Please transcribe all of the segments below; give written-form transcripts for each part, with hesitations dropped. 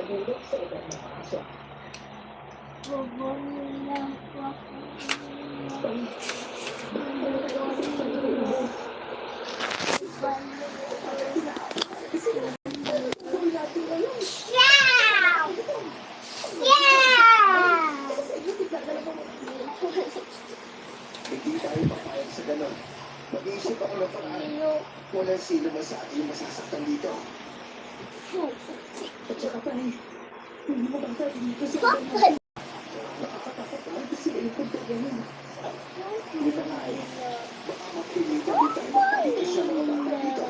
nagulog sa iba ng aso. Hindi tayo papayag sa ganon. Mag-iisip ako ng paraan. Walang sino man sa atin yung masasaktan dito. At saka pa hindi mo bang tayo dito sa ganon. Nakakatakot tayo kasi ikot ka ganon. Hindi na nga eh. Baka mapilitan din tayo magpalitas sa mga bata dito.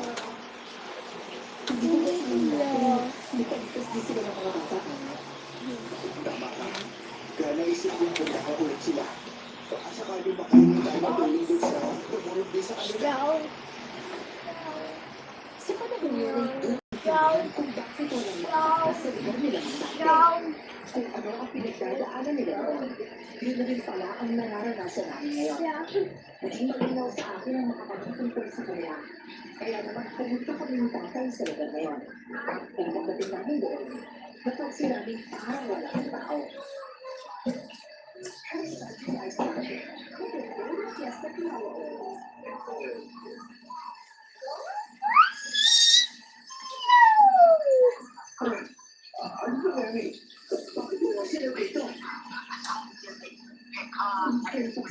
Hindi mo ba sabihin natin, magpalitas din sila ng mga bata. Tama ka. Kaya naisip kong punta ka ulit sila. Baka sakaling makainin tayo matulong din sa tumulong din sa kanila. Sa panahon yun, kung bakit walang makakita sa lugar nila ng dati. Kung ano ang pinagdadaanan nila doon, yun na rin pala ang nararanasan namin ngayon. Naging malinaw sa akin ang makakapagtungkol sa kanila. Kaya naman pumunta kami ng tatay sa lugar ngayon. Kung pagdating namin doon, napansin namin parang wala ang tao.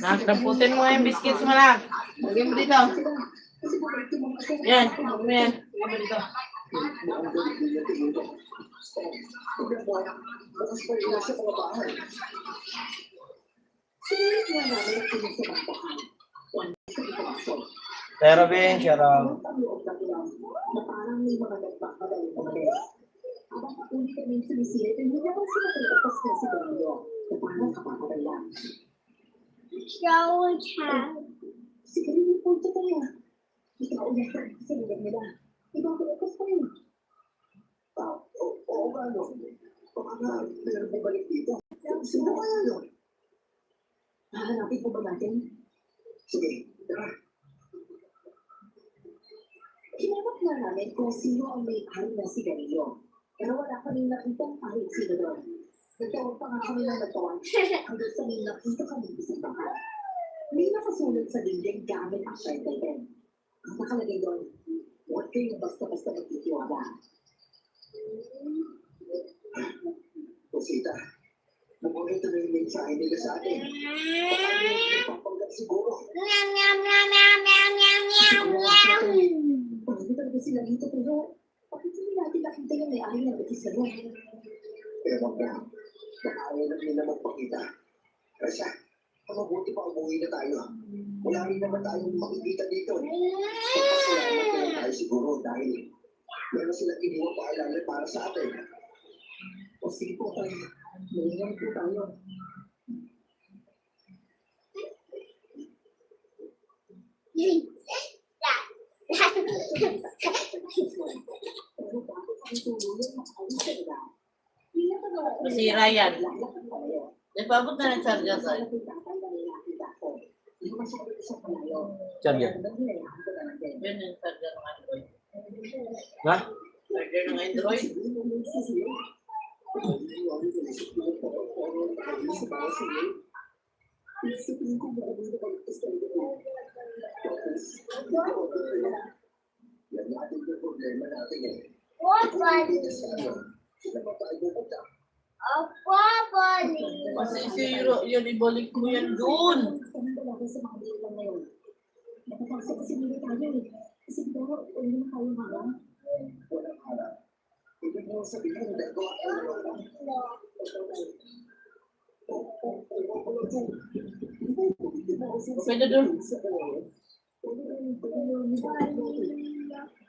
Nagtamputin mo yung biscuits mo lang. Lagyan mo dito. Yan. Lagyan mo yan. Lagyan mo dito. Pero Ben, charang. Parang may mga nagpapagaling ng bes. Habang patuloy kami sumisilip, hindi naman sila talagas na si Domingo. Na parang kapapatay lang. Sige rin yung punto tayo. Ikaw ulit sa lugar nila. Ibabalikas pa rin. Oo nga, no? Baka nga, meron bumalik dito. Sino kaya yun? Hahanapin po ba natin? Sige, tara. Hinanap na namin kung sino ang may-ari ng sigarilyo. Pero wala kaming nakitang kahit sino doon. Nagtawag pa nga kami ng nagtawag hanggang sa may nakita kami isang bahay. May nakasulat sa dingding gamit ang title pen. Ang nakalagay doon, huwag kayong basta-basta magtitiwala. Rosita, nabuhay ito na yung mensahe nila sa atin. Baka yung papanggat siguro. Marami talaga sila dito, pero bakit hindi natin nakita yung may-ari ng office na yun? Ewan ka, baka ayaw na nila magpakita. Kasi, mabuti pa umuwi na tayo. Wala rin naman tayong makikita dito. Kapasalamat na lang tayo siguro dahil meron silang iniwang paalala para sa atin. O sige po tayo, malingan po tayo. Masira yan. Ipabot na ng charger sa'yo. Charger. Yun yung charger ng Android. Ha? Charger ng Android. Yan natin yung problema natin eh. What was Sila ba tayo pupunta? a property? Kasi zero, yun ibalik mo yan doon. Nakapasok kasi nila tayo eh. Kasi pero, wala naman tayo harang. Walang harang. Ibig mo sabihin, gagawa tayo ng harang. Pwede doon.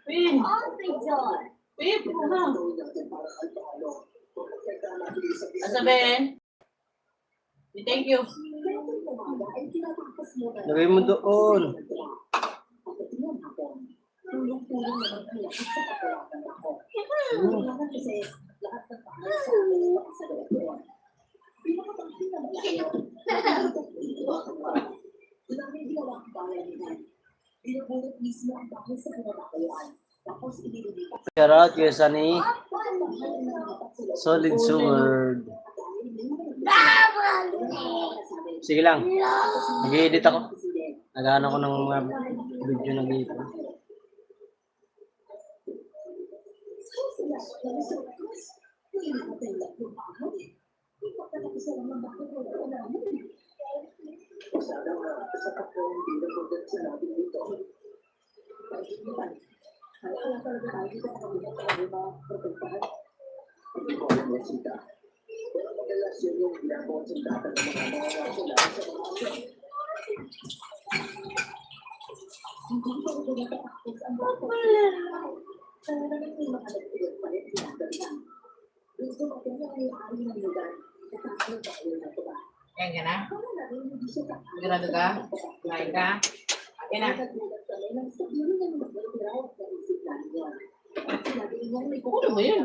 Pin! Open door. Pin! Ano? Asa Ben? Thank you. Lagay mo doon. Charot, yes, ani. Solid sword. Bubble. Sige lang. Nag-edit ako. Nag-ano ko ng mga video na dito. Hindi ko alam yung sita. Pero madalas yun yung ginagawa sa data ng mga sila sa mga Yan ka na? Sigurado ka? Kumain ka? Yan na. Ano mo yun?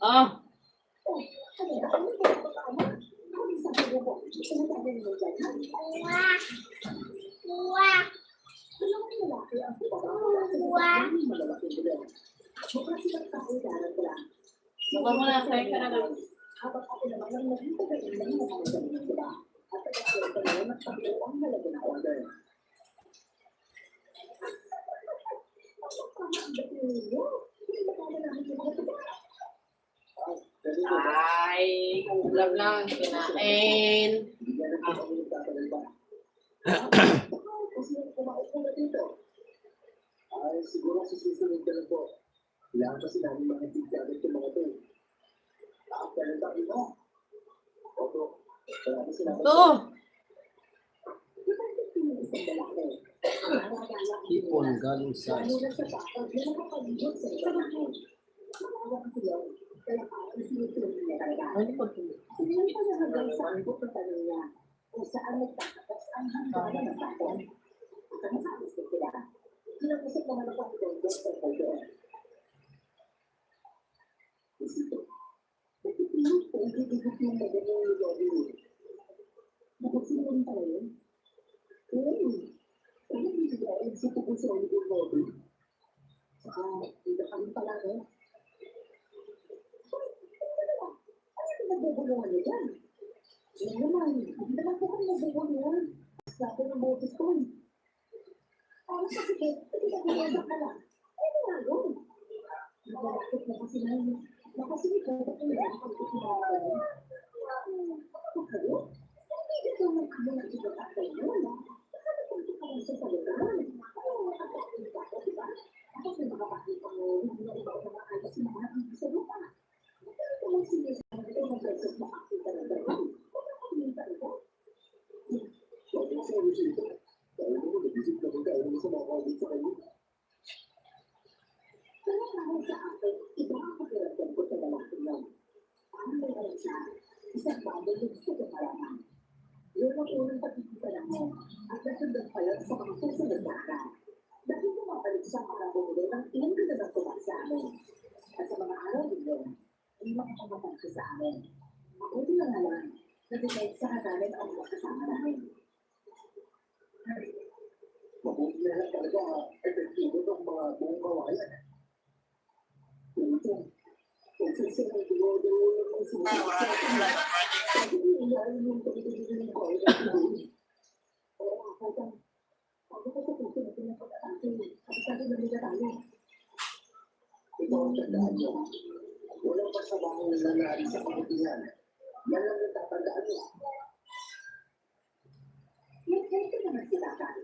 Oh. Wah. Wah. Baka mo na. Kain ka na lang. Ay, ulam lang. Kinain. Ay, siguro sa susunod ka lang po. Kailangan kasi namin makikita agad yung mga ito. Kaya tayo na. Opo. Marami sila. Ito. Ipon galing sa Mabuti na lang talaga epektibo ng mga buong kawayan. Ito. Kung sasama dulo-dulo ng susunod. Kasi hindi yung pagkakita ng kawayan. Kaya nakakita. Ako ko sa puso na pinapagkakita. Kasi sabi na nila tayo. Ito ang tandaan nyo. Walang masamang nangyari sa kabutihan. Yan lang ang tatandaan nyo. ng silakan.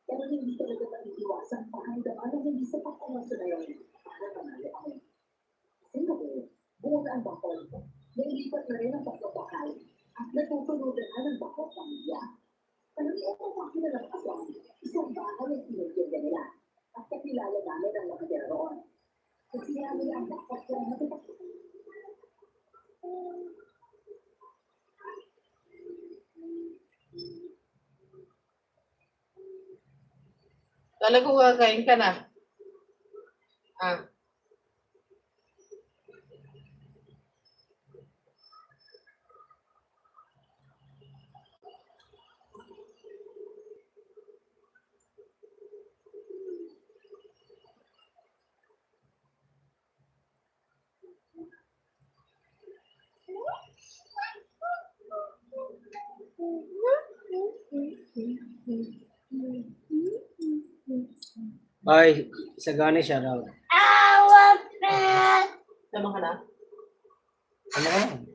Pero hindi talaga maiiwasan pakiramdaman na hindi sapat ang oras na yun para manalo ako. Singapore, buo na ang bakol. Nailipat na rin ang pagpapakal at natutulodan na ng bakol pamilya. Karamihan ng mga kilalang aswang, isang bahay ang pinagyan nila at kakilala namin ang nakatira roon. Kasi namin ang bakol na matatakot. Talaga kakain ka na. Ah. Ay, Sagani siya raw. Tama ka na? Ano ka?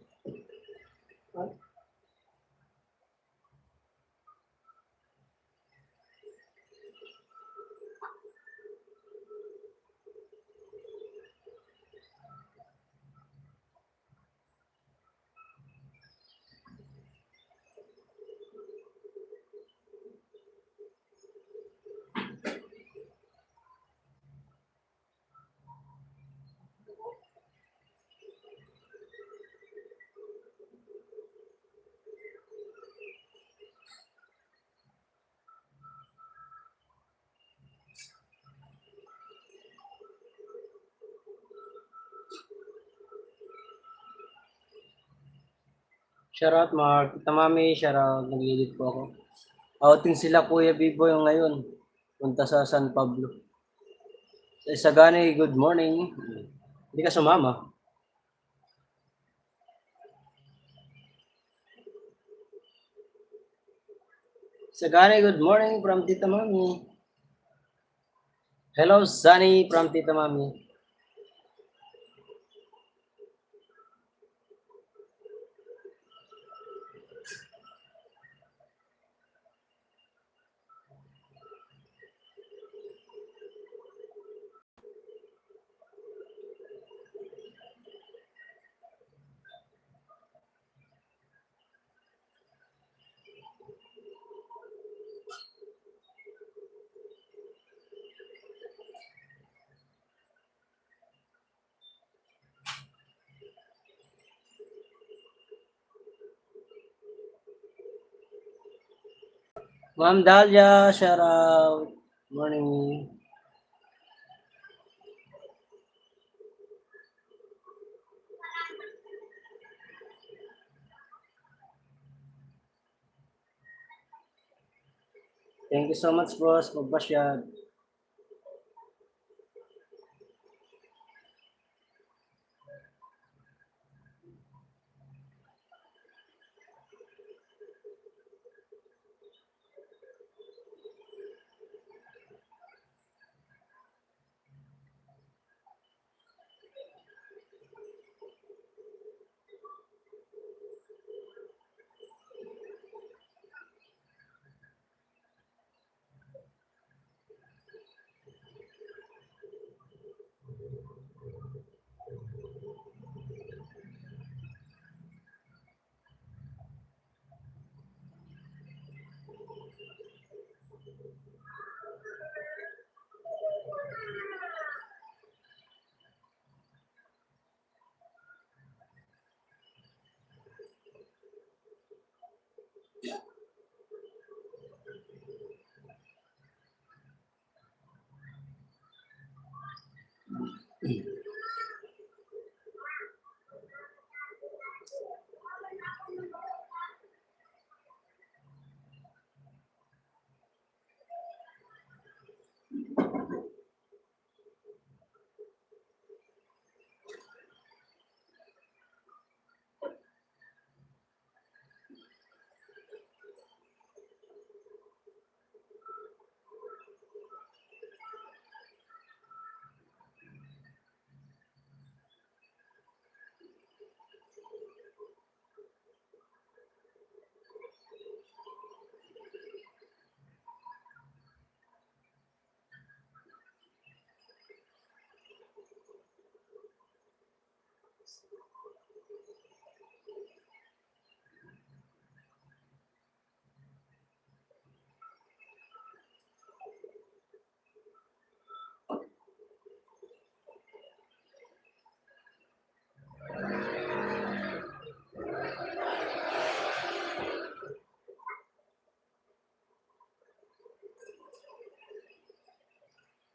Shoutout Mark. Tita Mami, shoutout. Naglilid po ako. Outing sila Kuya Bibo yung ngayon. Punta sa San Pablo. Sa Sagani, good morning. Hindi ka sumama. Sagani, good morning from Tita Mami. Hello, Sunny from Tita Mami. Ma'am Dalia, shoutout. Morning. Thank you so much, boss. Magpasyad.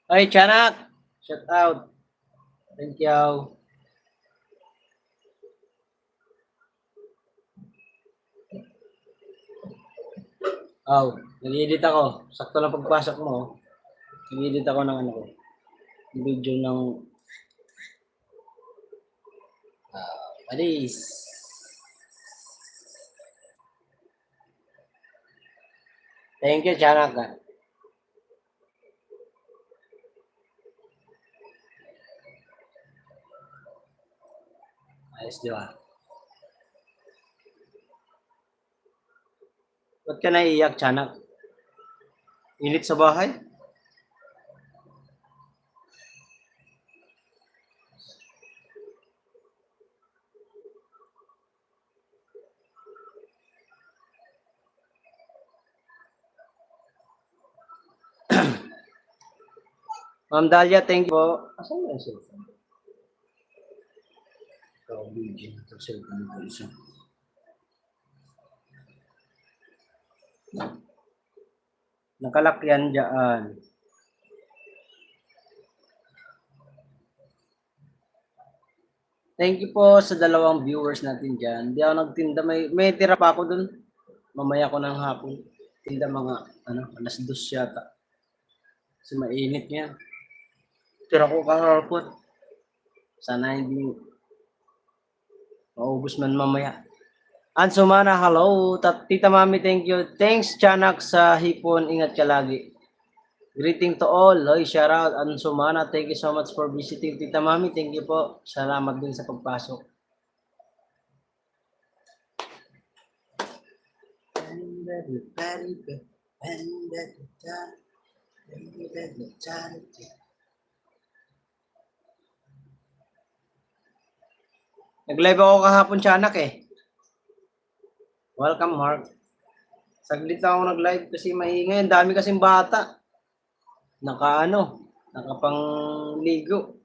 Ay, Chanak! Shout out. Thank you. Oh, nag-edit ako. Sakto lang pagpasok mo. Nag-edit ako ng ano ko. Video ng Alis. Thank you, Chanak. Ayos, di ba? Ba't ka naiiyak, Chanak? Init sa bahay? Ma'am Dalia, thank you po. Asan na yung cellphone? Ikaw, video. Ito, cellphone ko isa. Nakalak yan dyan. Thank you po sa dalawang viewers natin dyan. Di ako nagtinda. May tira pa ako dun. Mamaya ko ng hapon. Tinda mga, alas 2 yata. Kasi mainit yan. Tira ko kahapon. Sana hindi maubos man mamaya. Ansumana, hello. Tita Mami, thank you. Thanks, Chanak, sa hipon. Ingat ka lagi. Greeting to all. Hoy, shout out. Ansumana, thank you so much for visiting. Tita Mami, thank you po. Salamat din sa pagpasok. Nag-live ako kahapon, Chanak eh. Welcome, Mark. Saglit lang ako nag-live kasi maingay. Ang dami kasing bata. Nakapangligo.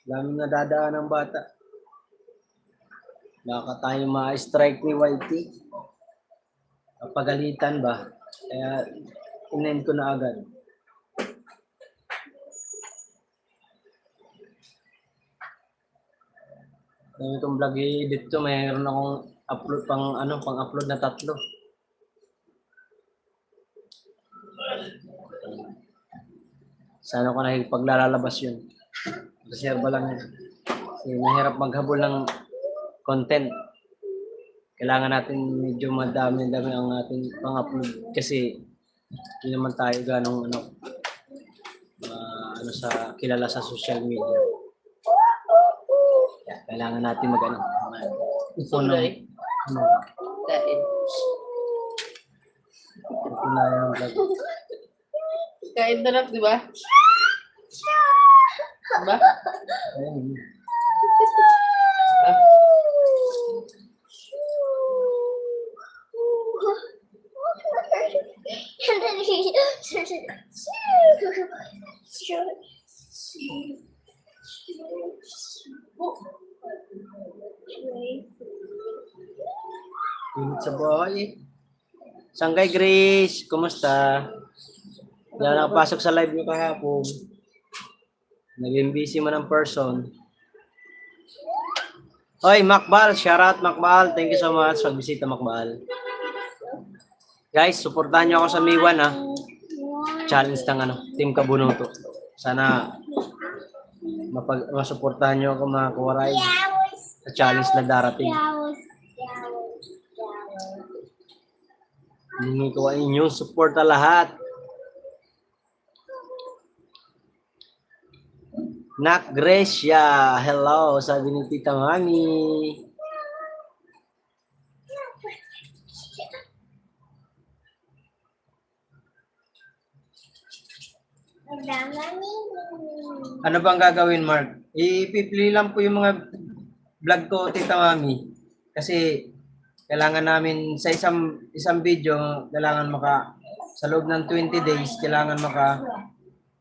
Daming nadadaan ng bata. Baka tayo ma-strike ni YT. Kapagalitan ba? Kaya inen ko na agad. Kaya itong vlog i-edit to, mayroon akong upload pang-upload na 3. Sana ko nakipaglalabas yun. Reserva lang yun. Kasi mahirap maghabol ng content. Kailangan natin medyo madami ang ating pang-upload. Kasi hindi naman tayo ganong sa kilala sa social media. Kaya kailangan natin Sunday. Dahil. Kain na lang, di ba? Diba? Ayun. Init sa bahay eh. Sanggay Grace, kumusta? Hindi ako nakapasok sa live niyo kahapon. Naging busy mo ng person. Hoy, Macbal, shoutout Macbal. Thank you so much sa pagbisita, Macbal. Guys, suportahan niyo ako sa Miwan ha. Challenge ng Team Kabunuto. Sana masuportahan niyo ako mga kawaray sa challenge na darating. Hindi ko ang inyong suporta lahat. Nak Gracia, hello, sabi ni Tita Mami. Ano bang gagawin, Mark? Ipipili lang po yung mga vlog ko, Tita Mami. Kasi kailangan namin sa isang video, kailangan sa loob ng 20 days, kailangan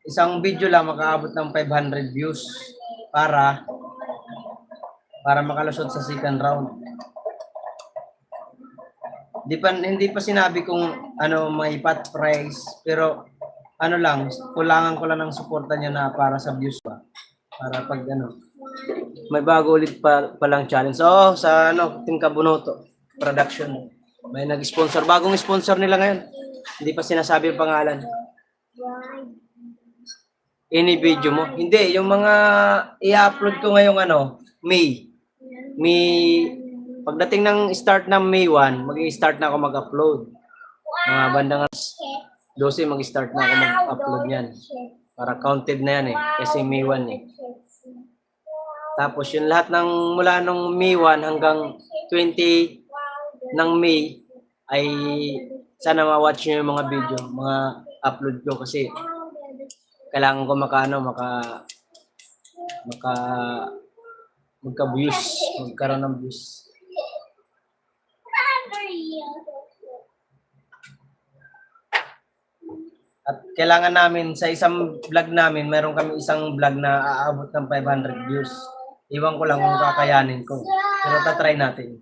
isang video lang makaabot ng 500 views para makalusot sa second round. Hindi pa sinabi kung may pot price, pero ano lang, kulangan ko lang ng suporta niya na para sa views ba. Para pag ano, may bago ulit palang challenge. So, sa ano, Team Kabunoto Production. May nag-sponsor. Bagong sponsor nila ngayon. Hindi pa sinasabi yung pangalan. Ini video mo. Hindi, yung mga i-upload ko ngayong ano, May. Pagdating ng start ng May 1, mag-i-start na ako mag-upload. Mga bandang 12 mag-start na ako mag-upload yan. Para counted na yan eh. Kasi May 1 eh. Tapos yung lahat ng mula nung May 1 hanggang 20 ng May ay sana ma-watch nyo yung mga video, mga upload ko kasi kailangan ko magka-views, magkaroon ng views. At kailangan namin, sa isang vlog namin, meron kami isang vlog na aabot ng 500 views. Iwan ko lang kung kakayanin ko. Pero tatry natin.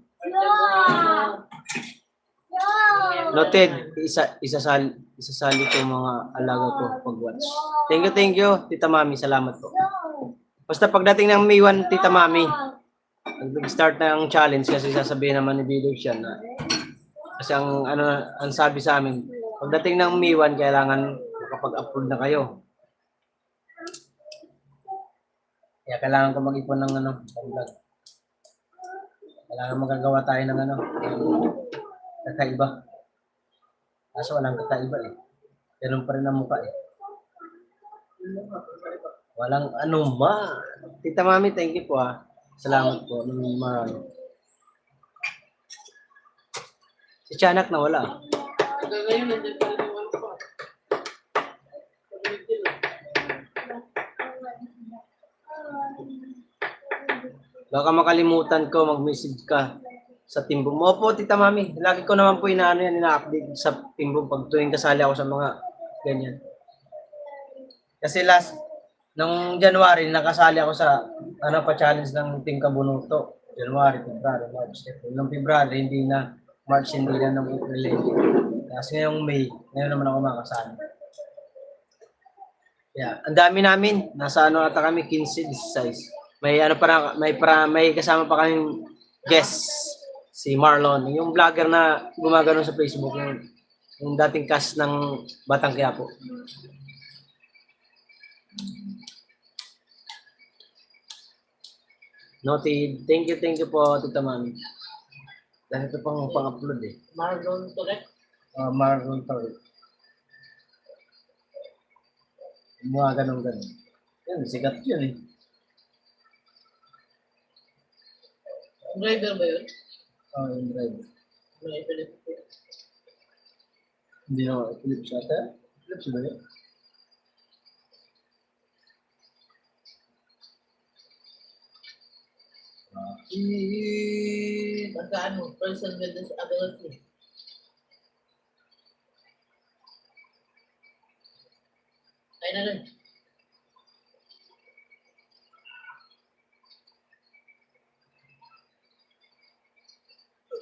Noted, isasali ko mga alaga ko pag-watch. Thank you, Tita Mami. Salamat po. Basta pagdating ng May 1, Tita Mami, nag-start na ang challenge kasi sasabihin naman ni Bido siya na kasi ang sabi sa amin, pagdating ng May 1, kailangan makapag-upload na kayo. Kaya kailangan ko mag-ipon ng vlog. Kailangan magagawa tayo ng kakaiba. Kaso walang kakaiba eh. Ganun pa rin ang mukha eh. Walang anuman. Tita Mami, thank you po ah. Salamat po. Si Tiyanak na wala. Hanggang ngayon, nandiyan pa rin yung ano ko. Baka makalimutan ko, mag-message ka sa Timbong. Opo, Tita Mami. Lagi ko naman po ina-update sa Timbong pag tuwing kasali ako sa mga ganyan. Kasi nung January, nakasali ako sa pa-challenge ng Team Kabunoto. January, February, March, April. Nung February, hindi na. March, hindi na. Nung April, hindi. Kasi ngayong May, ngayon naman ako makasali. Yeah, ang dami namin. Nasa ata kami 15, 16. May kasama pa kaming guest, si Marlon, yung vlogger na gumagano sa Facebook, yung dating cast ng Batang Quiapo. Noted. Thank you po, Tita Mami. Dahil ito pang-upload eh. Marlon Toret. Marlon Toret. Mga ganun. Yan, sikat yun eh. Driver ba yun? Yung driver. May Philip. Hindi na Philips ata. Philips ba yun? Pagkaan mo, person with disability. Ay na rin.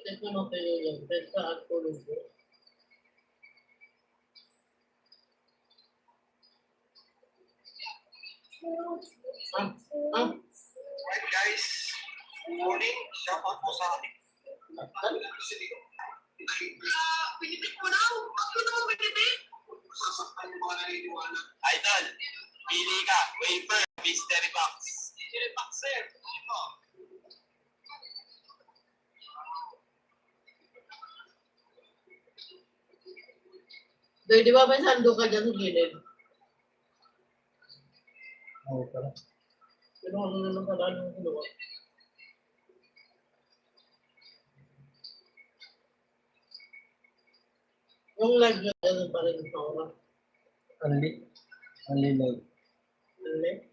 Ito na kayo yung pesa at tulog ko. Right guys, morning, shout out po sa ating pinitik mo na! Bakit naman pinitik? Sasaktan yung mga naniniwala. Idol, pili ka, wafer, mystery box. Mystery box, sir. Ano? Doy, di ba may sando ka dyan sa gilid? Oo pala. Pero ano naman pala nung ginawa? Yung live nyo dyan pa rin sa oras. Only live. Ano?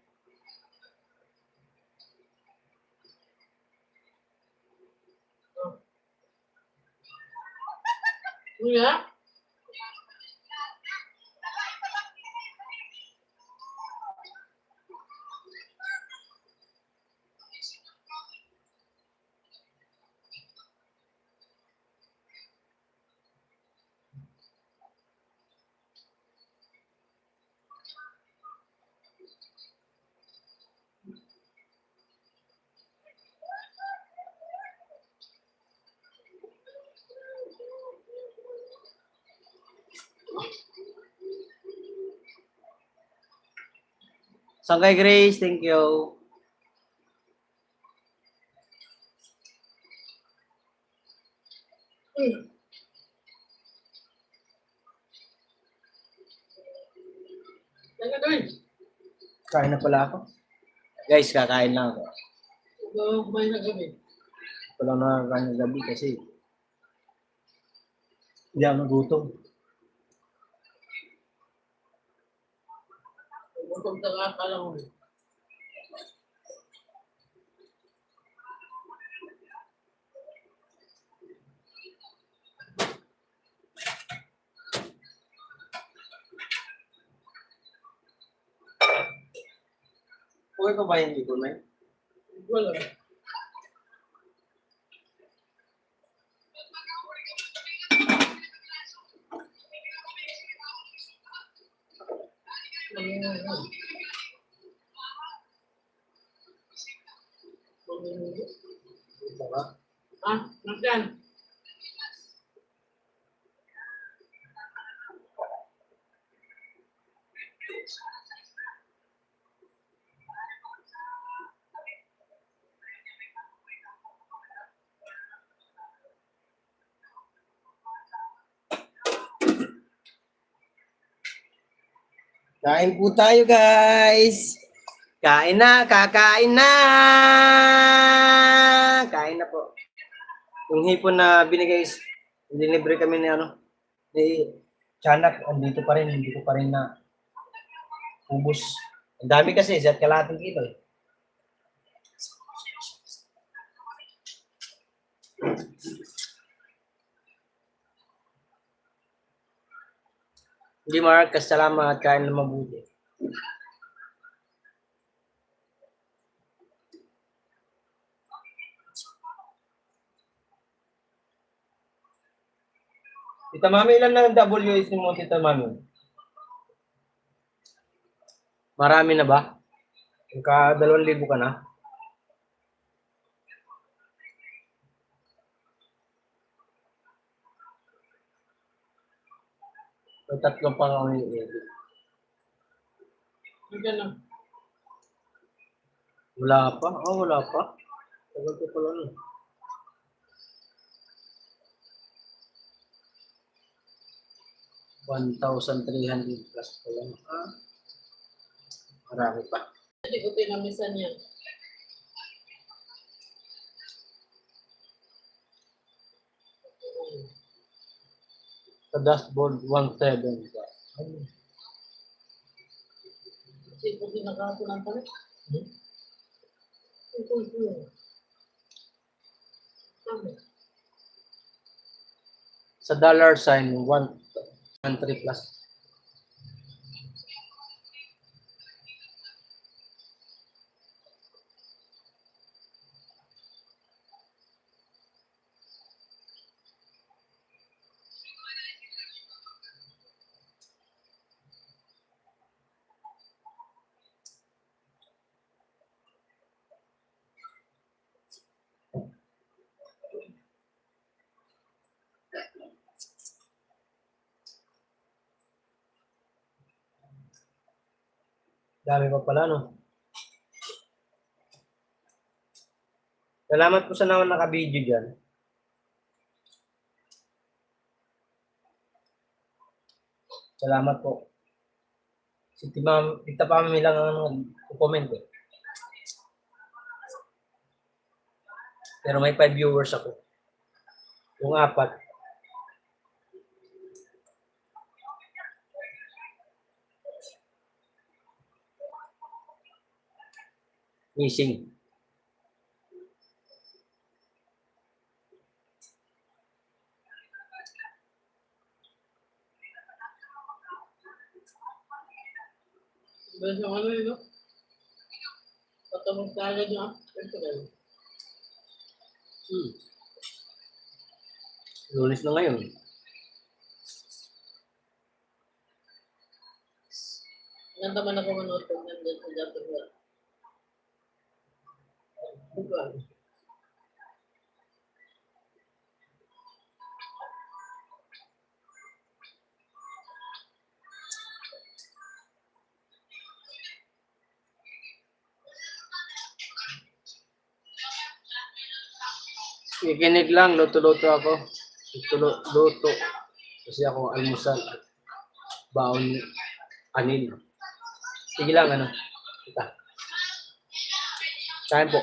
Kuya? Sangkay Grace, thank you. Tanga doon. Kain na pala ako. Guys, kakain lang ako. Kumain na kami. Wala na kakain ng gabi kasi hindi ako nagutom. Gutom ka akala mo. Okay pa ba yung dito, May? Wala. Ah, nandiyan. Kain po tayo, guys. Kain na, kakain na. Kain na po. Yung hipon na binigay, delivery kami ni ni Chanak, andito pa rin, hindi ko pa rin na ubos. Ang dami kasi, set kalating kilo eh. Hindi Mark, salamat, kain na mabuti. Tita Mami, ilan na ang WS mo, Tita Mami? Marami na ba? Ka 2,000 ka na? May 3 pa ako i-edit. Nandiyan na. Wala pa? Oh, wala pa. Tagal ko pala nun. $1,300 plus pa lang. Ah, marami pa. Hindi ko tinamisan yan. Sa dashboard, 1,700 pa. Kasi ko pinakaso ng palit. Sa dollar sign, 1,300 plus. Dami pa pala, no? Salamat po sa naman naka-video dyan. Salamat po. Si Tita Pami lang ang comment eh. Pero may 5 viewers ako. Yung 4. Missing. Dahil sa ano yun, no? Patapos ka agad yung Lunes na ngayon. Ganda man ako manood pag nandun sa Japan. Bukan. Ikinig lang, luto-luto ako. Luto. Kasi ako almusal at baon anil. Sige lang, ano. Kita. Kain po.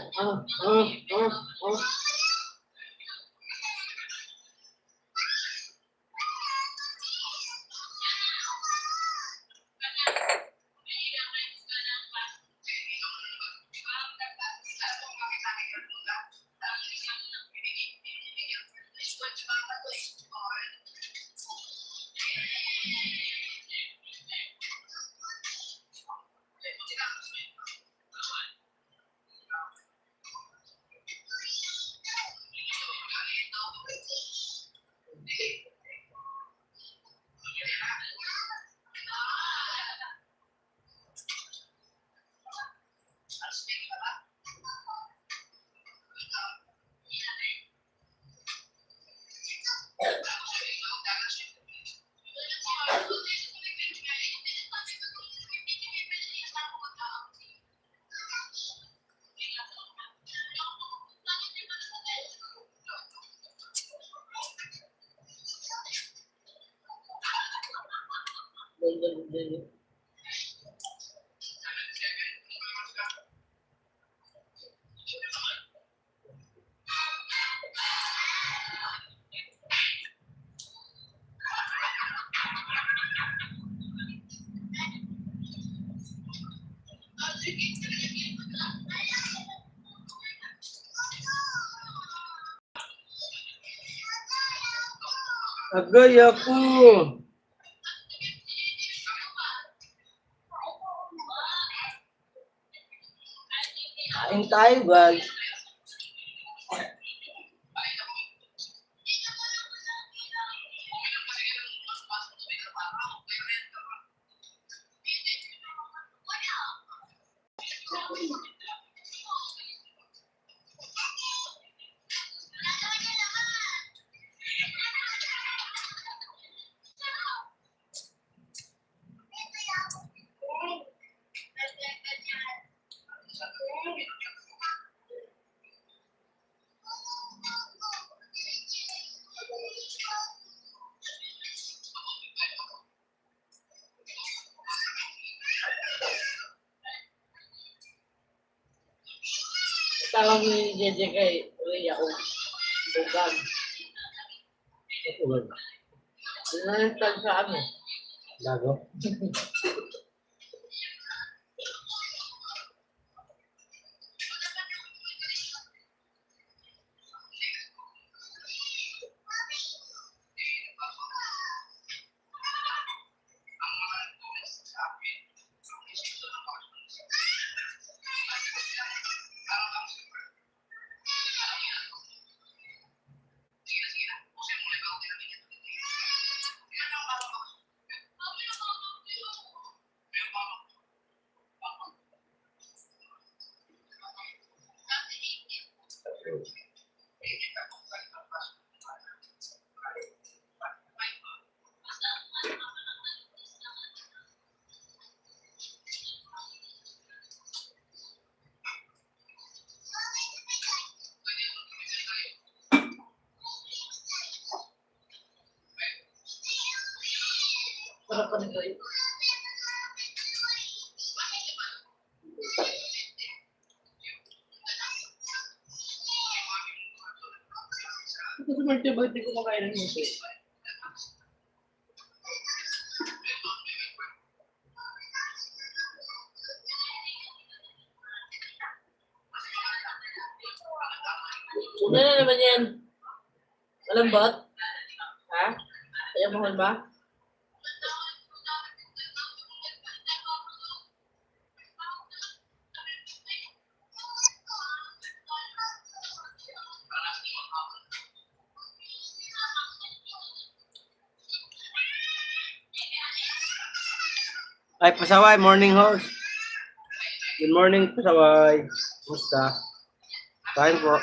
Agay ako. Kain tayo, guys. Tawag ni JJ kay Rhea o Bugag. Ano na yung tag sa ano? Lago. Sarap pa nito eh. Ito sa birthday, bakit di ko makain ng muso? Una na naman yan. Malambot? Ha? Ayaw mahal ba? Ay, pasaway, morning host. Good morning, pasaway. Kumusta? Kain po.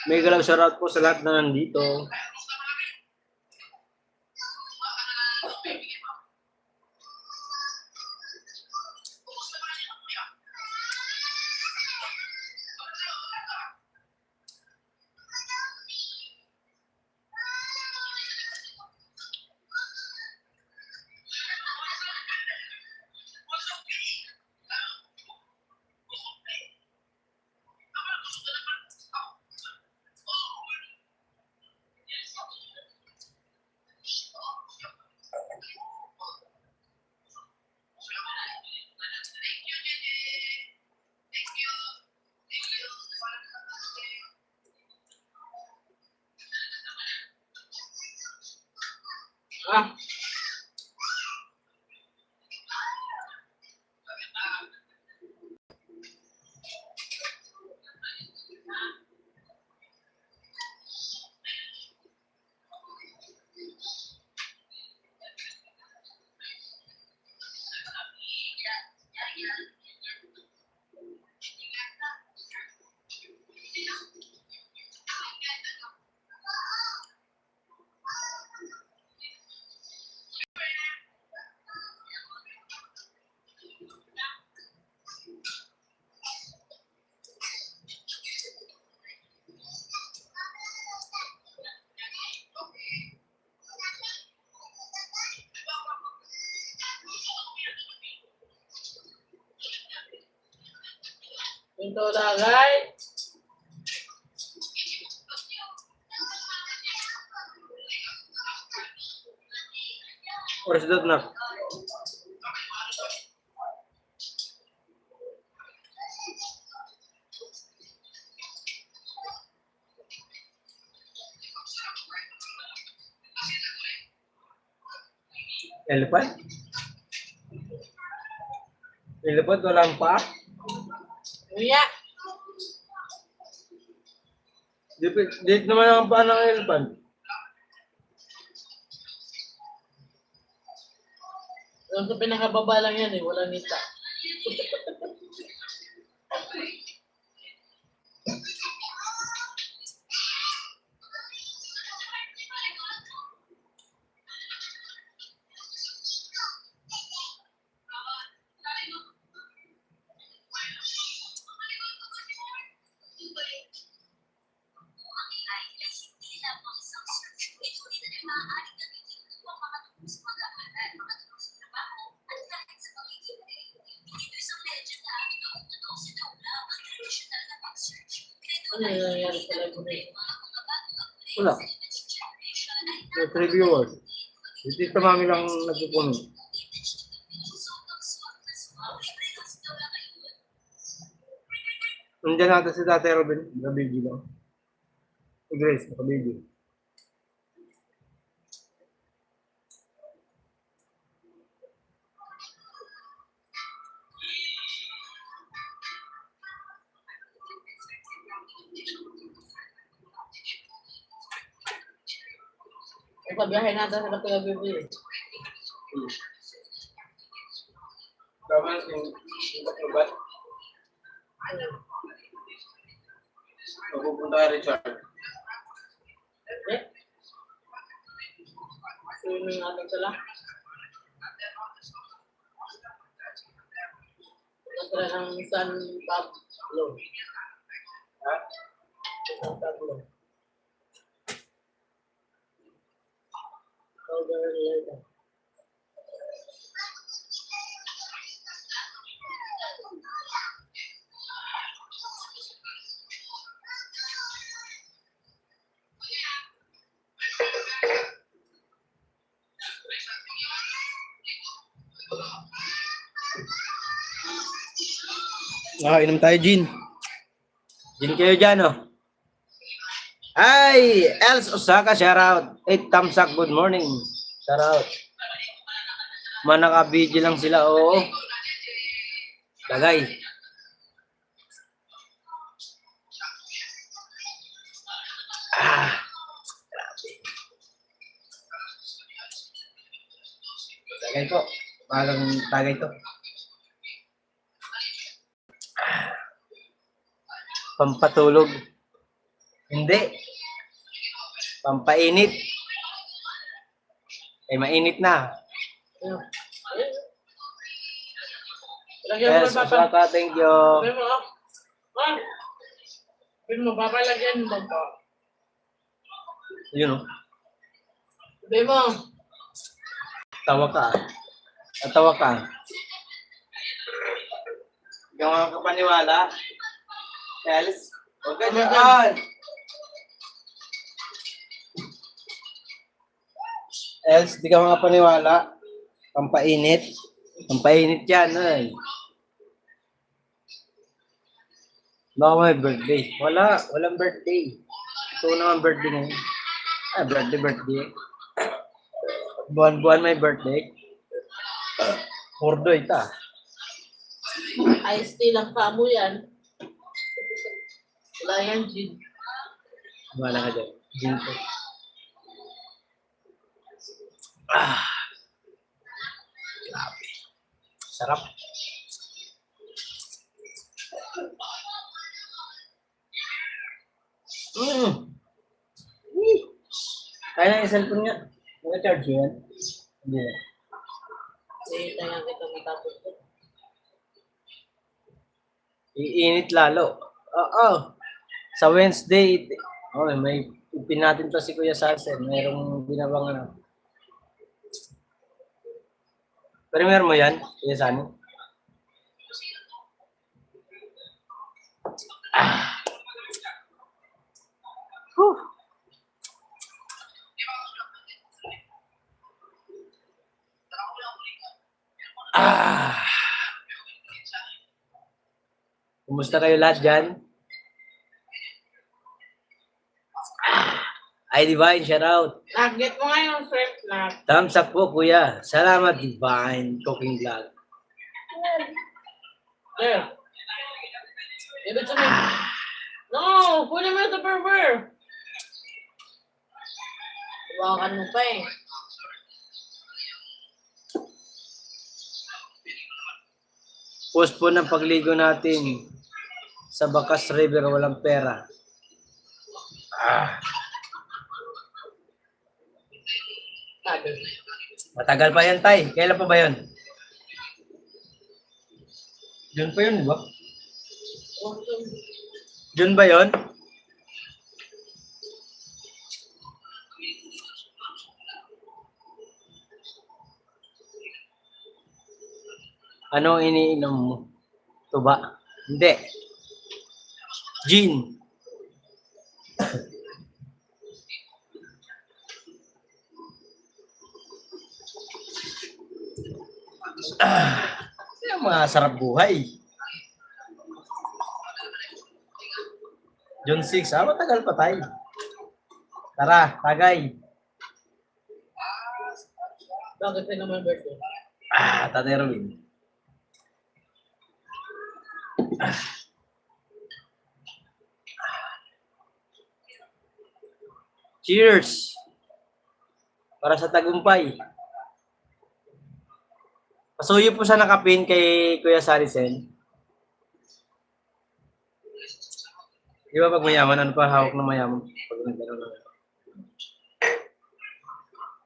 May galaw shoutout po sa lahat na nandito. Ah, pinto lagay. Oras dot na. Elephant? Elephant walang pa? Kuya. Dito naman ang paa ng elephant. Doon sa pinakababa lang yan eh. Walang nita. Ano yung nangyayari sa live mo? Wala. Yung reviewers. Dito mami lang nagpupuno. Nandiyan natin si Tatay Robin. Naka-baby lang. Si Grace, naka-baby. Ipabiyahe natin sa Kapila Bibi. Tama yung ba't? Mapupunta ka Richard. Eh? Swimming natin sila. Nasa ng San Pablo. Ha? San Pablo. Southern Lights. Inom tayo, Gin. Gin kayo dyan, oh. Ay, Els Osaka, shout out. 8 thumbs up, good morning. Shout out. Manaka-video lang sila, oo. Lagay. Tagay po. Parang tagay to. Pampatulog. Hindi. Pampainit. Eh, mainit na. Lagyan mo Yes, ng papa. Osaka, thank you. Lagyan mo, ah. Ah. Lagyan mo, papalagyan mo ba? Yun, oh. Lagyan mo. Tawa ka. Tatawa ka. Hindi ka makakapaniwala. Els, huwag ka dyan. Els, di ka makapaniwala. Pampainit. Pampainit yan, ay. Baka may birthday. Wala, walang birthday. Ito naman birthday ngayon. Ah, birthday. Buwan-buwan may birthday. Pordo ita. Ice tea lang pa mo yan. Wala yan, Jin. Wala ka dyan. Ginto. Grabe. Sarap. Mm. Kaya na yung cellphone nga. Naka-charge yan. Hindi. Hindi tayo kita matapos ko. Iinit lalo. Oo. Sa Wednesday, may pinatin to si Kuya Sarsen. Mayroong binabang ano. Premier mo yan, Kuya Sani? Whew. Kumusta kayo lahat dyan? Ay, Divine, shout out. Get mo nga yung shrimp na. Thumbs up po, Kuya. Salamat, Divine Cooking Vlog. There. Give it to me. No! Kunin mo yung Tupperware. Hawakan mo pa eh. Post po ng pagligo natin sa Bacas River, walang pera. Sabi. Matagal pa yan, Tay. Kailan pa ba yun? June pa yun, di ba? June ba yun? Ano iniinom mo? Tuba? Hindi. Gin. Yung mga sarap buhay. June 6, matagal pa tayo. Tara, tagay. Bakit na naman birthday? Tatay Robin. Cheers! Para sa tagumpay. Pasuyo po sa nakapin kay Kuya Sarisen. Di ba pag mayaman, ano pa hawak ng mayaman? Pag nagkaroon na.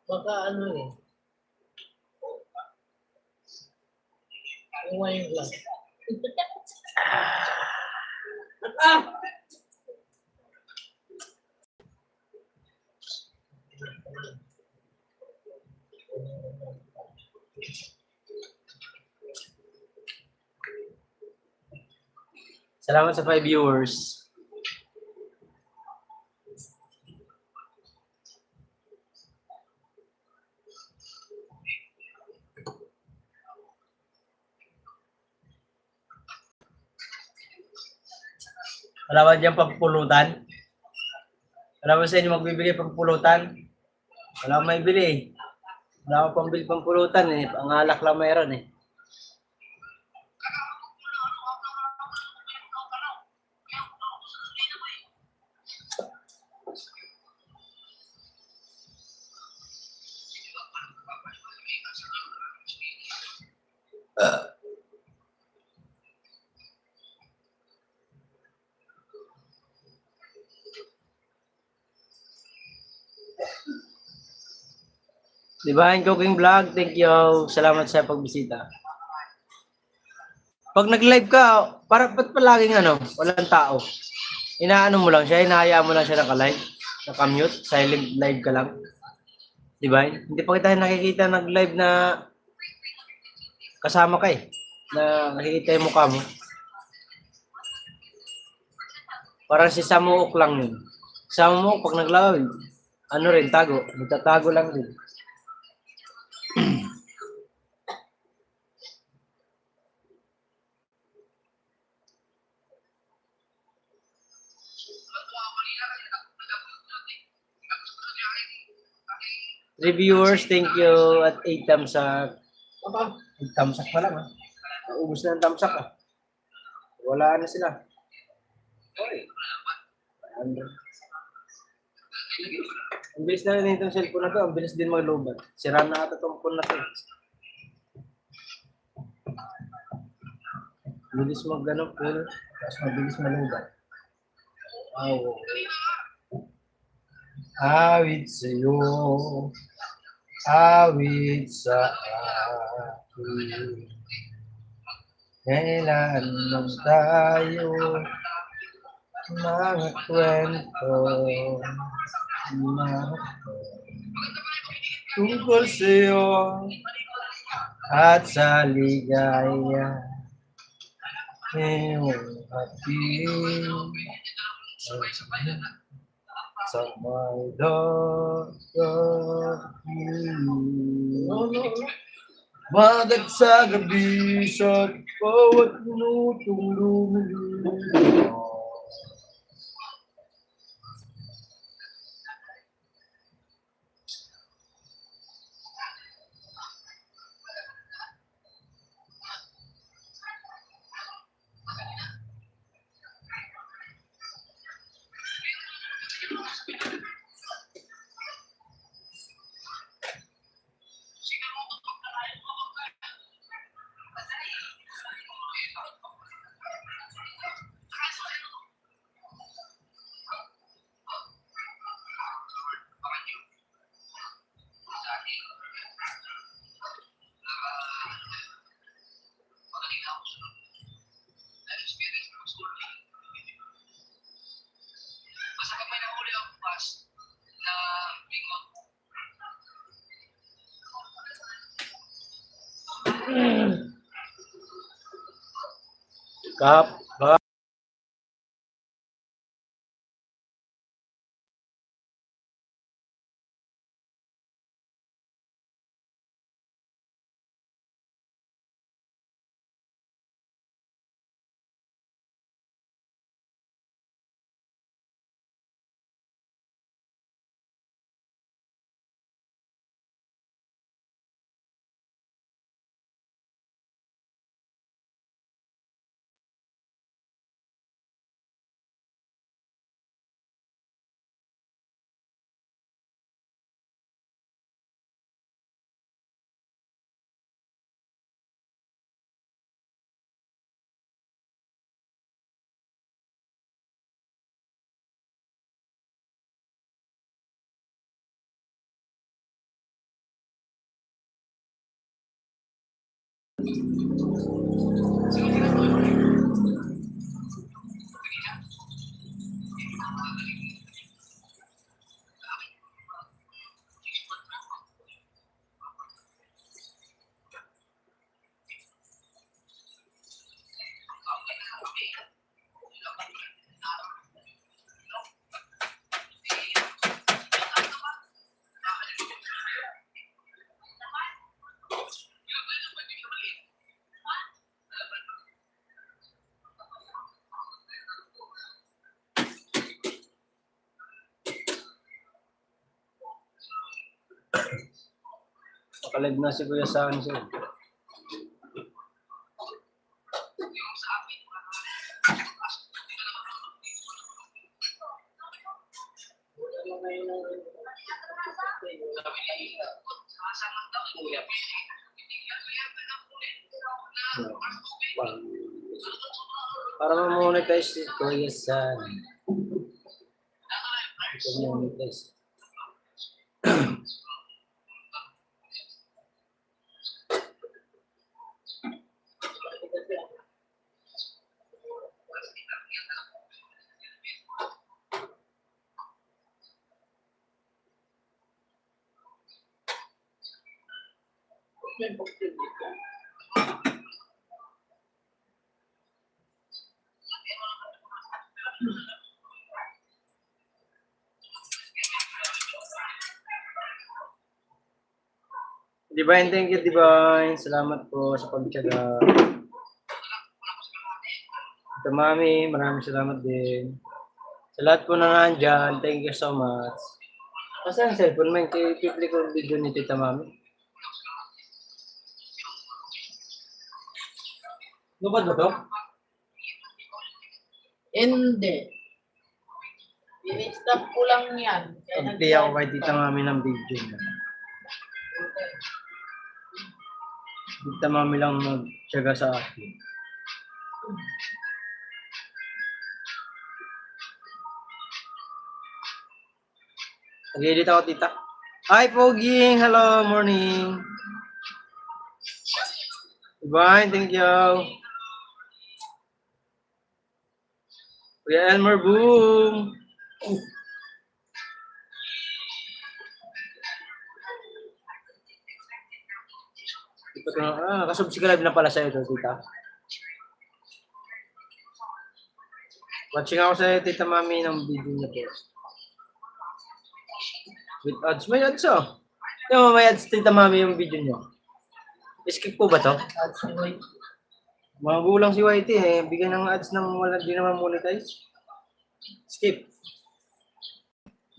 Baka ano eh. Yung wine glass. Salamat sa 5 viewers. Wala ba dyan pagpulutan? Wala ba sa inyo magbibigay pagpulutan? Wala akong may bili eh. Wala akong pambili pampulutan eh. Pangalak lang mayroon eh. Divine Cooking Vlog, thank you. Salamat sa pagbisita. Pag nag-live ka, ba't palaging walang tao? Inaano mo lang siya, hinahayaan mo lang siya naka-live, naka-mute, silent live ka lang. Divine, hindi pa kita nakikita nag-live na kasama ka eh. Na nakikita yung mukha mo. Parang si Samuok lang yun. Samuok, pag nag-live, tago. Magtatago lang din. Reviewers, thank you. At 8 thumbs up. 8 thumbs up pa lang, ha? Naubos na ang thumbs up, ha? Wala na sila. Ang bilis na rin itong cellphone na to. Ang bilis din maglubat. Sira na ata itong phone na to. Bilis mag-ganap po. Tapos mabilis malubat. Wow. Awit sa'yo. Awit sa akin. Kailan lang tayo mga kwento tungkol sa'yo at sa ligaya iyong hatid sa may magat sa gabi sa bawat minutong lumilipas. Kap, kap. Pakalag na si Kuya sa akin siya. Para ma-monetize si Kuya San. Ito monetize. Divine, thank you, Divine. Salamat po sa pagtyaga. Ito, Mami, maraming salamat din. Sa lahat po na nandyan, thank you so much. Kasi ang cellphone mo, kay pipli ko yung video ni Tita Mami. Lubad ba to? Hindi. In-stop ko lang yan. Kaya Pag-play ako kay Tita Mami ng video niya. Tita Mami lang nagtyaga sa akin. Nag-edit ako, Tita. Hi, Poging! Hello, morning! Bye, thank you! Kuya Elmer, boom! Nakasubscribe na pala sa'yo ito, Tita. Watching ako sa'yo, Tita Mami, ng video niya po. With ads. May ads, oh. Yung may ads, Tita Mami, yung video niyo. Skip po ba to? That's why. Magulang si YT eh. Bigyan ng ads ng wala di naman monetize. Skip.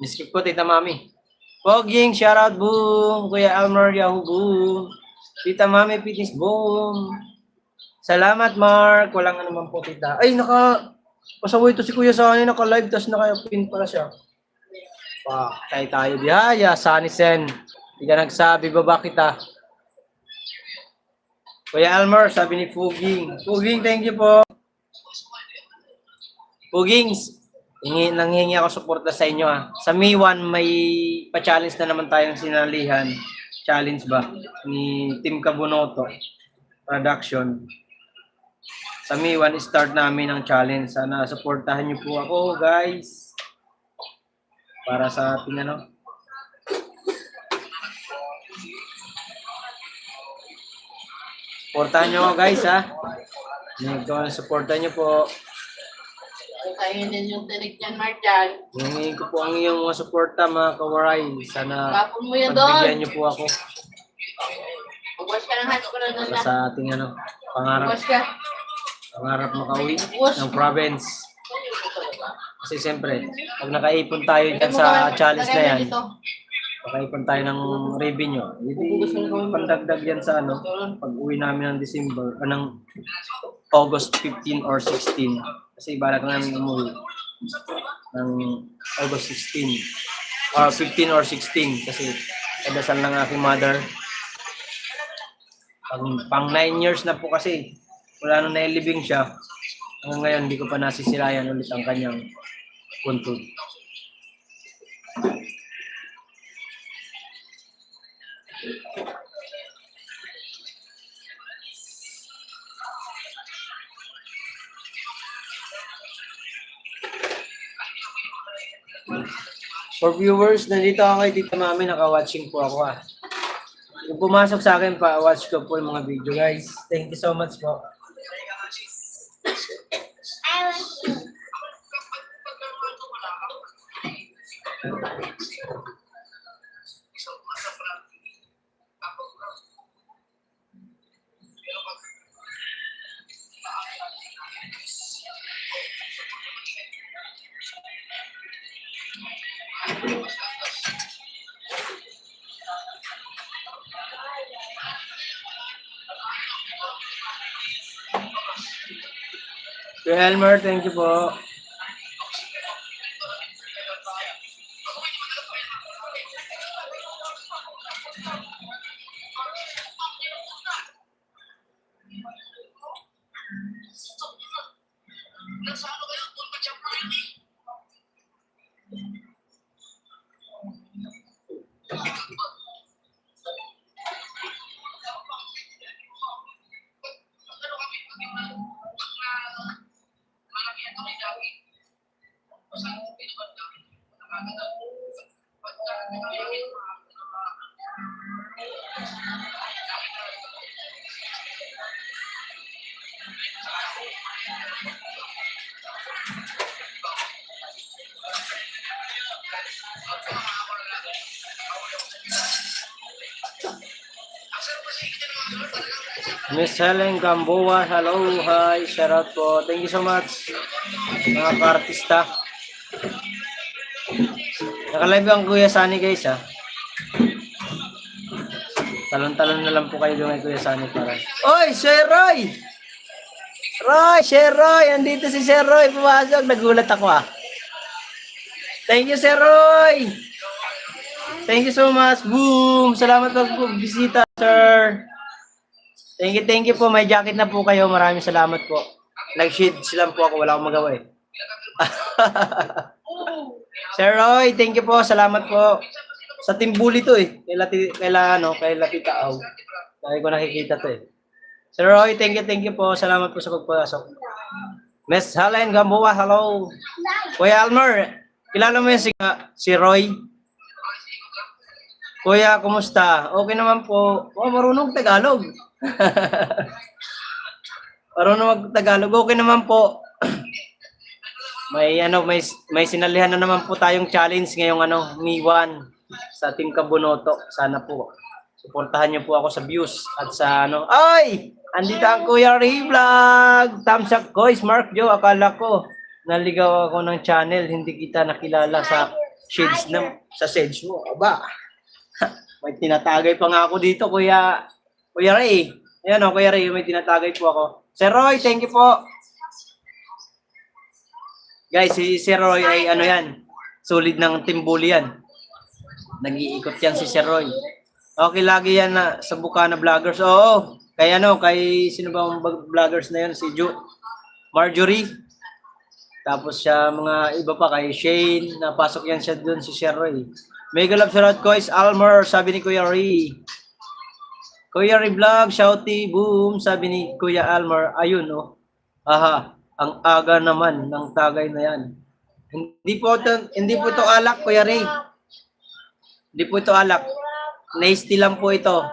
Skip ko, Tita Mami. Poging, shoutout, boom. Kuya Elmer, Yahoo, boom. Tita Mami, fitness, boom. Salamat, Mark. Walang ano naman po, Tita. Ay, pasaway to si Kuya Sani. Naka-live, tapos naka-pin pala siya. Tayo biyaya. Sani Sen. Hindi ka nagsabi, baba kita. Kuya Elmer, sabi ni Fuging. Fuging, thank you po. Fuging, nanghingi ako suporta sa inyo ha. Sa May 1, may pa-challenge na naman tayong sinalihan. Challenge ba? Ni Team Kabunoto Production. Sa May 1, start namin ang challenge. Sana suportahan niyo po ako, guys. Para sa ating ano. Supportahan nyo ako, guys, ha? Supportahan nyo po. Kayo din yung tinig niyan, Marjan. Hingin ko po ang iyong mga suporta, mga kawaray. Sana Tapon mo yan pagbigyan doon. nyo po ako Magwash ka ng hands ko na doon para na. sa ating ano, pangarap. Magwash ka. Pangarap makauwi ng province. Kasi siyempre, pag nakaipon tayo dyan sa challenge na yan, makaipon tayo ng revenue. Hindi pandagdag yan sa ano, pag uwi namin ng December, ng August 15 or 16. Kasi balak namin umuwi ng August 16 or 15 or 16 kasi kadasal ng aking mother. Pang 9 years na po kasi wala nang nailibing siya. Hanggang ngayon, hindi ko pa nasisilayan ulit ang kanyang puntod. For viewers, nandito ako kay Tita Mami, naka-watching po ako ah. Kung pumasok sa akin pa, watch ko po yung mga video guys. Thank you so much po. I want you. Kuya Elmer, thank you po. Miss Helen Gamboa, hello, hi, shout out po. Thank you so much, mga ka-artista. Naka-live ang Kuya Sunny guys ha. Talon-talon na lang po kayo doon kay Kuya Sunny para. Oy, Sir Roy! Sir Roy! Andito si Sir Roy. Pumasok. Nagulat ako ah. Thank you, Sir Roy! Thank you so much. Boom! Salamat po bisita, sir. Thank you po. May jacket na po kayo. Maraming salamat po. Nag-shades lang po ako. Wala akong magawa eh. Sir Roy, thank you po. Salamat po. Sa Timbuli to eh. Kay Tita Aw. Dahil ko nakikita to eh. Sir Roy, thank you po. Salamat po sa pagpasok. Miss Helen Gamboa, hello. Kuya Almer, kilala mo yan si Roy? Kuya, kumusta? Okay naman po. Oh, marunong Tagalog. Marunong mag-Tagalog. Okay naman po. May sinalihan na naman po tayong challenge ngayong Mi 1 sa Team Kabunoto. Sana po suportahan niyo po ako sa views at sa Ay! Andito ang Kuya Ray Vlog. Thumbs up ko, Mark Joe. Akala ko naligaw ako ng channel. Hindi kita nakilala sa shades mo. Aba. May tinatagay pa nga ako dito, Kuya Ray. Ayan Kuya Ray, may tinatagay po ako. Sir Roy, thank you po. Guys, si Sir Roy ay yan, solid ng Timbuli yan. Nag-iikot yan si Sir Roy. Okay, lagi yan sa Bukana Vloggers. Oo, kay sino ba ang vloggers na yan? Si Marjorie. Tapos siya, mga iba pa kay Shane. Napasok yan siya doon si Sir Roy. Mega love shoutout ko is Almer, sabi ni Kuya Ray. Kuya Ray Vlog, shouty, boom, sabi ni Kuya Almer. Ayun, Aha, ang aga naman ng tagay na yan. Hindi po ito alak, Kuya Ray. Hindi po ito alak. Nasty lang po ito.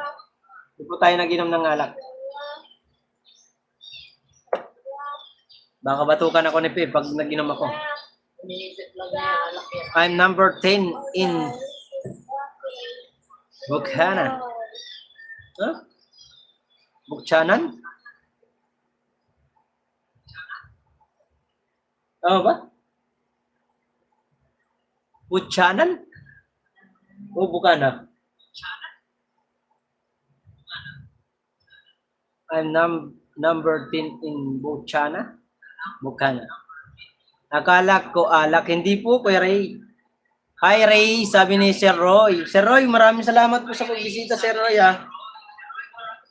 Hindi po tayo naginom ng alak. Baka batukan ako ni Pip pag naginom ako. I'm number 10 in Bukana. Huh? Bukchanan? Ano ba? Bukchanan? O Bukana? I'm number 10 in Bukana. Bukana. Akala ko alak. Hindi po, Kuya Ray. Hi, Ray. Sabi ni Sir Roy. Sir Roy, maraming salamat po sa pagbisita, Sir Roy, ha.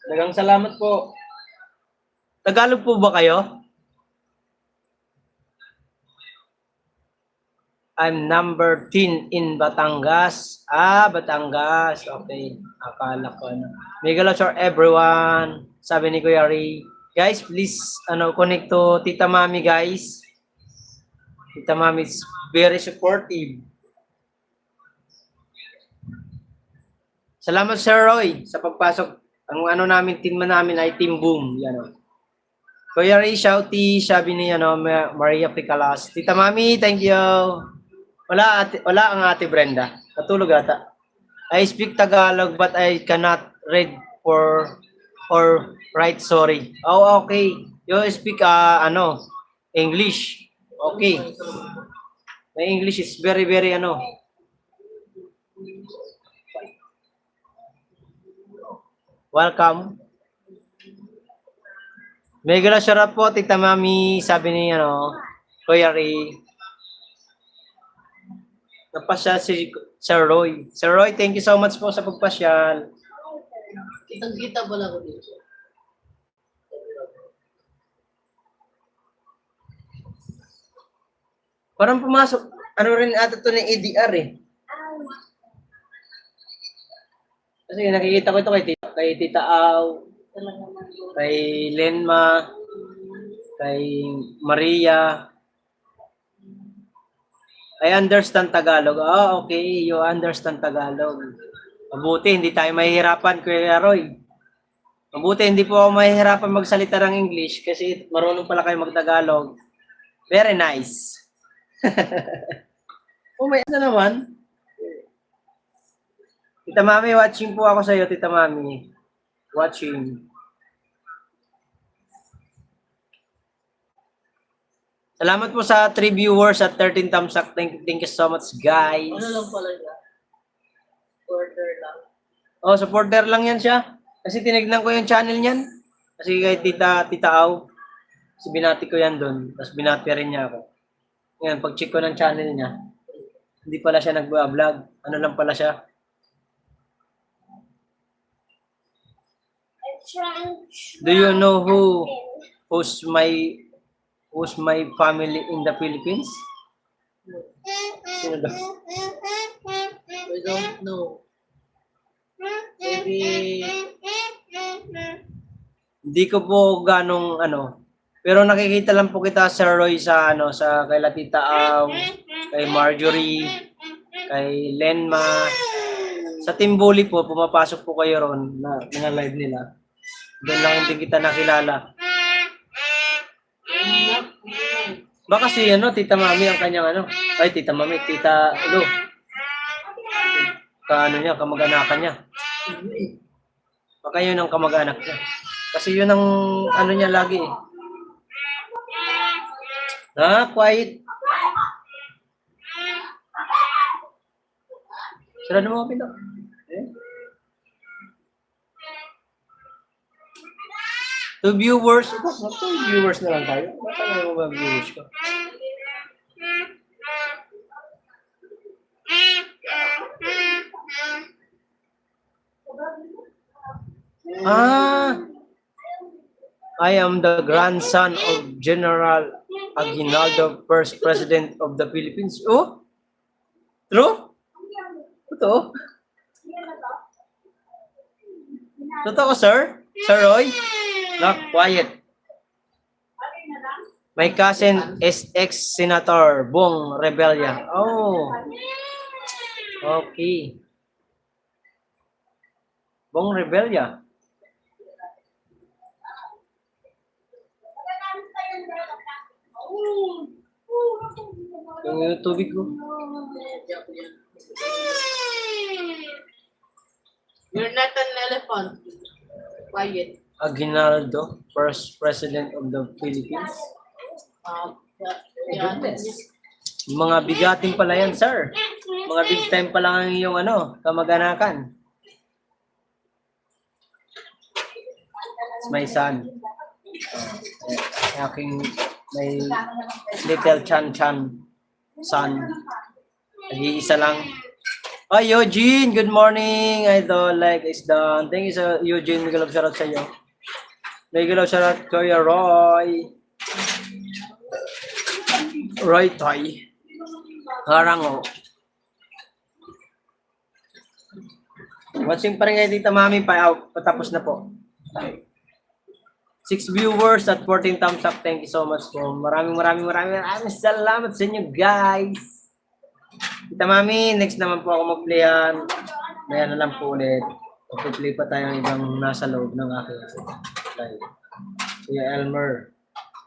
Dagang salamat po. Tagalog po ba kayo? I'm number 10 in Batangas. Batangas. Okay. Akala ko Mega love for everyone. Sabi ni Kuya Ray. Guys, please, connect to Tita Mami, guys. Tita Mami is very supportive. Salamat, Sir Roy, sa pagpasok. Ang team namin ay Team Boom. Yan, Kuya Ray, shouty, sabi ni Maria Picalas. Tita Mami, thank you. Wala ang Ate Brenda. Natulog ata. I speak Tagalog but I cannot read or write sorry. Oh, okay. You speak English. Okay. My English is very Welcome. Mega sarap po, Tita Mami, sabi ni Kuya Ray. Napasya si Sir Roy. Sir Roy, thank you so much po sa pagpasyal. Kitang-kita pala ko dito. Parang pumasok. Rin ata to ng ADR eh. Kasi nakikita ko ito kay Tita Aw, kay Lenma, kay Maria. I understand Tagalog. Okay. You understand Tagalog. Mabuti, hindi tayo mahihirapan, Kuya Roy. Mabuti, hindi po ako mahihirapan magsalita ng English kasi marunong pala kayo mag-Tagalog. Very nice. May naman. Tita Mami, watching po ako sa iyo, Tita Mami. Watching. Salamat po sa 3 viewers at 13 thumbs up. Thank you so much, guys. Ano lang pala siya? Order lang. Oh, supporter lang yan siya. Kasi tinignan ko yung channel niyan. Kasi kay Tita Au, kasi binati ko yan doon. Tapos binati rin niya ako. Ngayon, pag-check ko ng channel niya, hindi pala siya nag-vlog. Ano lang pala siya? Do you know who's my family in the Philippines? Sino daw? We don't know. Maybe Hindi ko po ganong pero nakikita lang po kita Sir Roy sa sa kay Tita Au, kay Marjorie, kay Lenma. Sa Team Bully po pumapasok po kayo ron na mga live nila. Doon lang hindi kita nakilala. Baka si Tita Mami ang kanyang ay Tita Mami, Tita Lo. Niya, kamag-anakan niya. Baka yun ang kamag-anak niya. Kasi yun ang niya lagi eh. Quiet. Sarado mo kapito. Eh? 2 viewers. 2 viewers na lang tayo. Baka na yung mga viewers ko. I am the grandson of General Aguinaldo, first president of the Philippines. Oh? True? Totoo? Totoo, sir? Sir Roy? Not quiet. My cousin is ex-senator Bong Rebella. Oh. Okay. Bong Rebella. Yung tubig ko. you're not an elephant. Quiet. Aguinaldo, first president of the Philippines. Yeah. Mga bigatin pala yan, sir. Mga big time pa lang ang iyong kamag-anakan. It's my son. Aking may little Chan son. Nag-iisa lang. Oh, Eugene, good morning. Idol, like is done. Thank you sa Eugene. May galap shoutout sa iyo. May galap shoutout ko yung Roy Toy. Harango. Watching pa rin kayo Tita Mami patapos na po. 6 viewers at 14 thumbs up. Thank you so much po. Maraming salamat sa inyo guys. Tita Mami, next naman po ako mag-playan. Maya na lang po ulit. Mag-play pa tayo ng ibang nasa loob ng aking live. Kuya Elmer.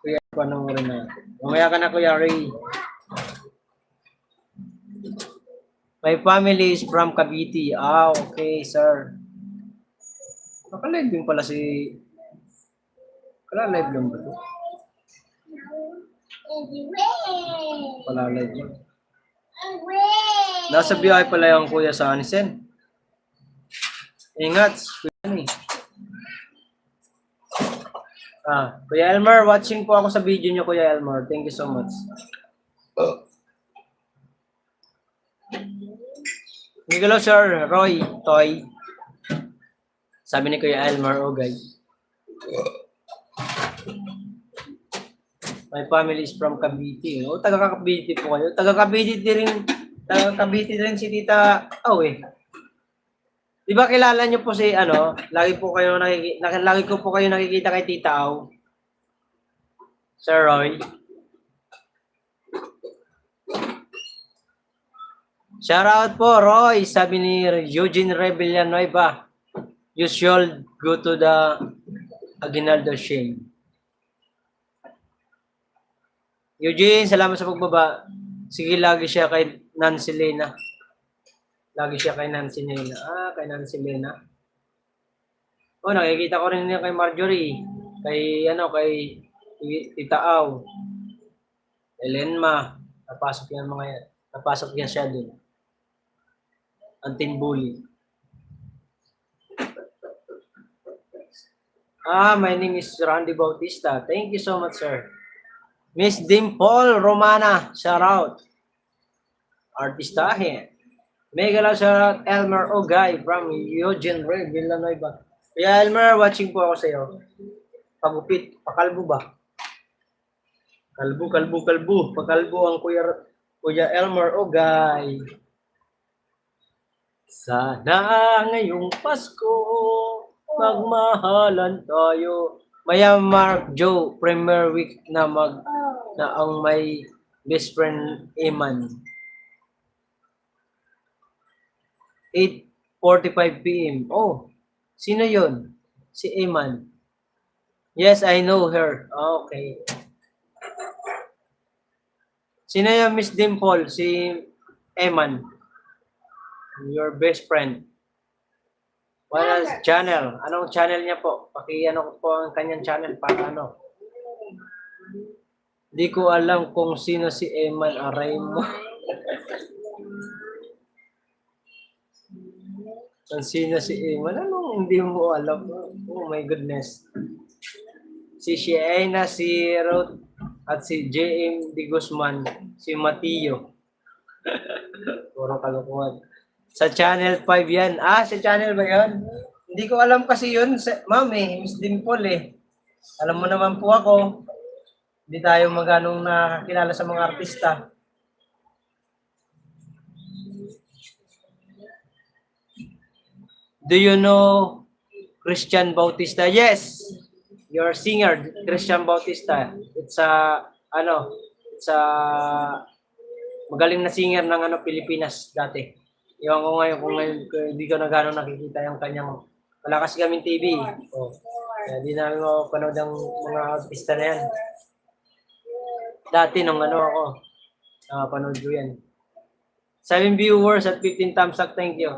Kuya, panoorin na. Mamaya ka na Kuya Ray. My family is from Cavite. Okay, sir. Naka-live din pala si... Kala-live lang ba ito? Pala-live lang. Nasa biyahe pala yung kuya sa Anisen. Ingat. Kuya Elmer, watching po ako sa video niyo, Kuya Elmer. Thank you so much. Hello, sir. Roy, Toy. Sabi ni Kuya Elmer, guys. My family is from Cavite. Taga-Cavite po kayo. Taga-Cavite rin si Tita Di ba kilala niyo po si lagi ko po kayo nakikita kay Tita Au. Sir Roy. Shout out po, Roy. Sabi ni Eugene Rebella Nueva. You should go to the Aguinaldo Shane. Eugene, salamat sa pagbaba. Sige, lagi siya kay Nancy Lena. Lagi siya kay Nancy Lena. Kay Nancy Lena. Nakikita ko rin niya kay Marjorie. Kay Tita Au. Elenma. Napasok yan mga yan. Napasok yan siya dun. Ang team bully. My name is Randy Bautista. Thank you so much, sir. Miss Dimple Romana, shout out. Artistahin. Mega love shout out Elmer Ogay from Eugene Ray, Villanueva. Kaya Elmer, watching po ako sa iyo. Pagupit, pakalbo ba? Kalbo. Pakalbo ang Kuya Elmer Ogay. Sana ngayong Pasko magmahalan tayo. Maya Mark Joe, Premier Week na ang may best friend Eman. 8:45 p.m. Oh, sino yon? Si Eman. Yes, I know her. Okay. Sino yung Miss Dimple? Si Eman. Your best friend. What is channel? Anong channel niya po? Paki-ano ko po ang kanyang channel para ano. Hindi ko alam kung sino si Eman Aray mo. Kung sino si Eman? Ano? Hindi mo alam. Oh my goodness. Si Sheena, si Ruth, at si J.M. Di Guzman, si Mateo. Puro kalokohan. Sa Channel 5 yan. Sa channel ba yan? Hindi ko alam kasi yun, ma'am Miss Dimple eh. Alam mo naman po ako, hindi tayo maganong nakakilala sa mga artista. Do you know Christian Bautista? Yes. Your singer, Christian Bautista. It's magaling na singer ng Pilipinas dati. Iwan ko ngayon kung hindi ko na gano'ng nakikita yung kanyang, wala kasi kaming TV. Oh. Kaya di namin mapapanood ang mga artista na yan. Dati nung ako, panood ko yan. 7 viewers at 15 thumbs up, thank you.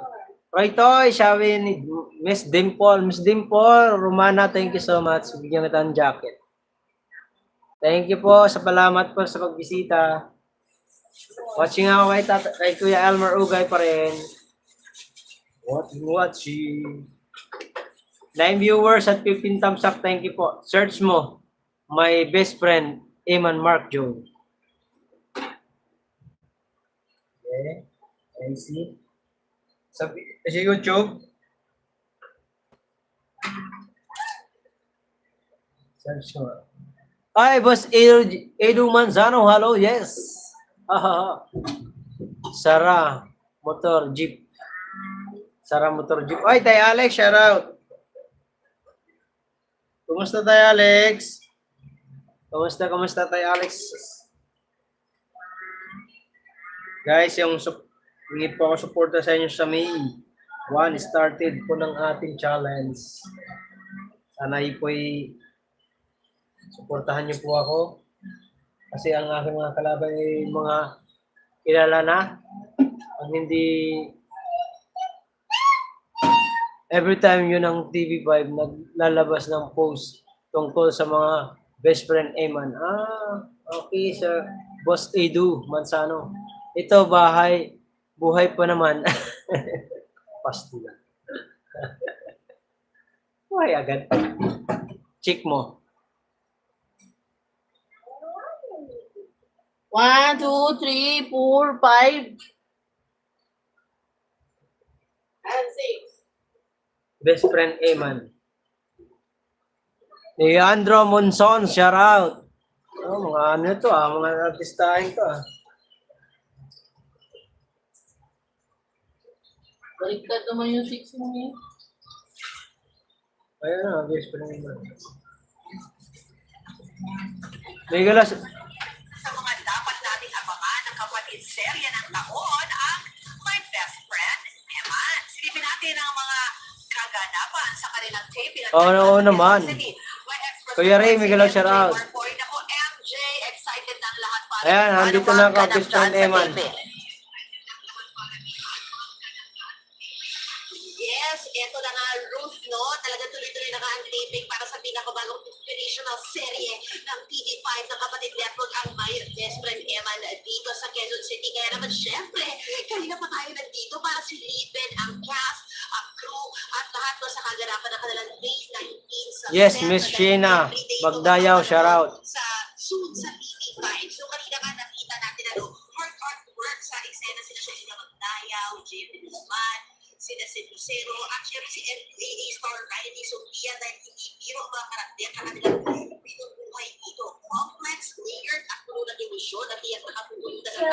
Roy Toy, sabi ni Miss Dimple. Miss Dimple, Romana, thank you so much. Bigyan kita ng jacket. Thank you po, salamat po sa pagbisita. Watching ako kay Kuya Elmer Ugay pa rin. Watching. 9 viewers at 15 thumbs up. Thank you po. Search mo. My best friend, Eman Mark Joe. Okay. I see. Sa YouTube. Search mo. Hi, Boss Edu Manzano. Hello, yes. Sara Motor Jeep. Ay, Tay Alex, shout out. Kumusta Tay Alex? Kumusta Tay Alex? Guys, hindi po ako suporta sa inyo sa May 1 started po ng ating challenge. Sana po'y suportahan niyo po ako. Kasi ang aking mga kalaban ay mga kilala na. Ang hindi every time yun ang TV5 naglalabas ng post tungkol sa mga best friend Eman. Okay, sir. Boss Edu Manzano. Ito, buhay pa naman. Pastula. Buhay agad. Check mo. 1, 2, 3, 4, 5. And 6. Best friend Eman. Leandro Monson, shout out. Mga to mga artistahin to Baliktad naman yung 6 mo eh. Ayun best friend Eman. May galas. Sa mga dapat nating abangan ng kapatid serye ng taon ang My Best Friend Eman. Silipin natin ang mga kaganapan sa kanilang taping at Oo naman. Kuya Ray, may galaw shout out. Ako, MJ, excited ng lahat para. Ayan, nandito na ang best friend Eman. Yes, Yes, eto na nga, Ruth, no? Talaga tuloy-tuloy na nga ang taping para sa pinakabagong inspirational serye ng TV5 ng Kapatid Network, ang My Best Friend Eman dito sa Quezon City. Kaya naman, syempre, kanina pa tayo nandito para silipin ang cast, ang crew, at lahat no, sa kaganapan ng kanilang May 19 sa Yes, set Miss na Sheena. everyday Magdayaw, tumatawa shout out. sa soon sa TV5. So kanina nga nakita natin work sa eksena sila Sheena Magdayaw, Jim Guzman, sila si Lucero, at syempre si NPA star Riley Sofia dahil hindi biro ang mga karakter na kanilang pinubuhay dito. Complex, layered, at puno ng emosyon at iyak nakapupunta ng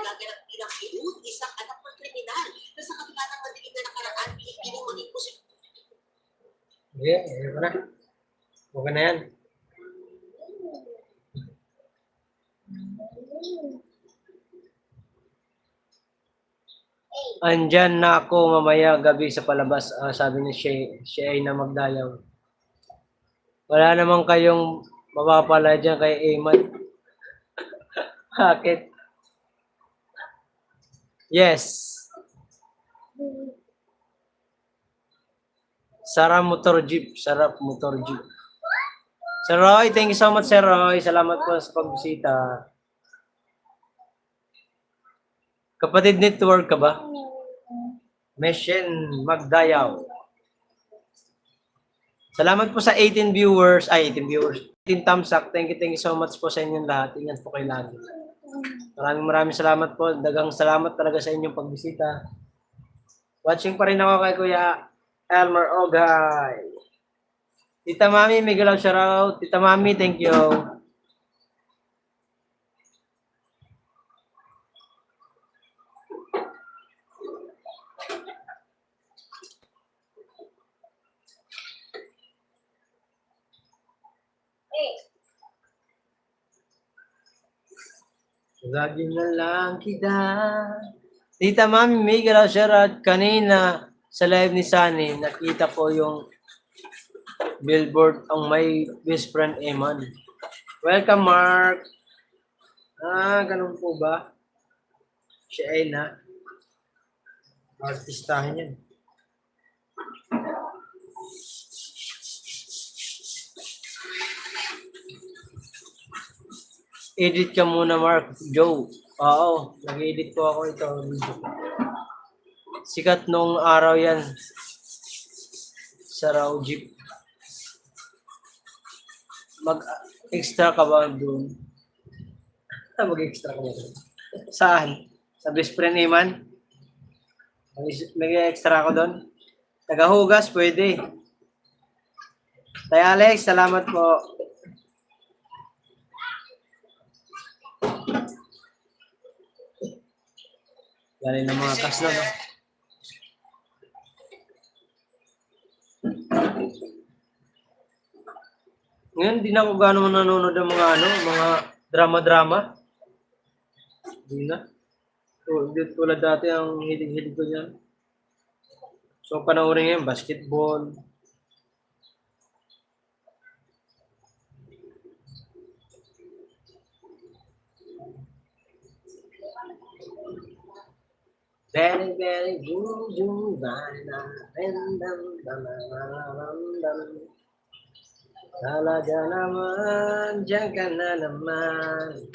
gaganap bilang Ruth, isang anak ng kriminal na sa kabila ng madilim na nakaraan, pinipiling maging posisyon. Yeah, ayun na. Okay na yan. Andyan na ako mamaya gabi sa palabas. Sabi ni siya ay na magdayaw. Wala naman kayong mapapala dyan kay Eman. Bakit? Yes. Sarap motor jeep. Sarap motor jeep. Sir Roy, thank you so much, Sir Roy. Salamat po sa pagbisita. Kapatid Network ka ba? Meshen Magdayaw. Salamat po sa 18 viewers. 18 thumbs up. Thank you so much po sa inyong lahat. Ingat po kayo lagi. Maraming salamat po. Dagang salamat talaga sa inyong pagbisita. Watching pa rin ako kay Kuya Elmer Ogay. Tita Mami, may galaw shoutout. Tita Mami, thank you. Lagi na lang kita. Tita Mami, may galaw shoutout. Kanina sa live ni Sunny, nakita ko yung billboard ang My Best Friend Eman. Welcome, Mark. Ganun po ba? Siya ay na. Artistahin yan. Edit ka muna, Mark. Joe. Oo, nag-edit ko ako ito. Sikat nung araw yan. Sa Raw Jeep. Mag-extra ka ba doon? Mag-extra ka ba doon? Saan? Sa Best Friend Eman? Mag-extra ako doon? Tagahugas, pwede. Tay Alex, salamat po. Galing ng mga kas na, no? Ngayon, di na ako gano'n nanonood ng mga drama-drama. Hindi na. Hindi tulad dati ang hilig-hilig ko dyan. So, panoorin ngayon, basketball. Very, very good, talaga naman, diyan ka na naman.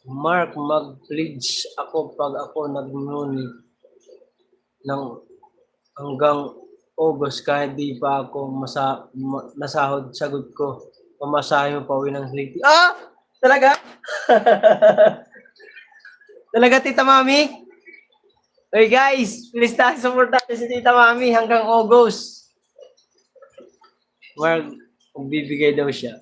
Mark, mag-pledge ako pag ako nag-nuni ng hanggang August kahit di pa ako nasahod, sagot ko. Pamasahe mo pa uwi ng Liti. Talaga? Talaga, Tita Mami? Hey guys, please tayo support natin si Tita Mami hanggang August. Mark, bibigay daw siya.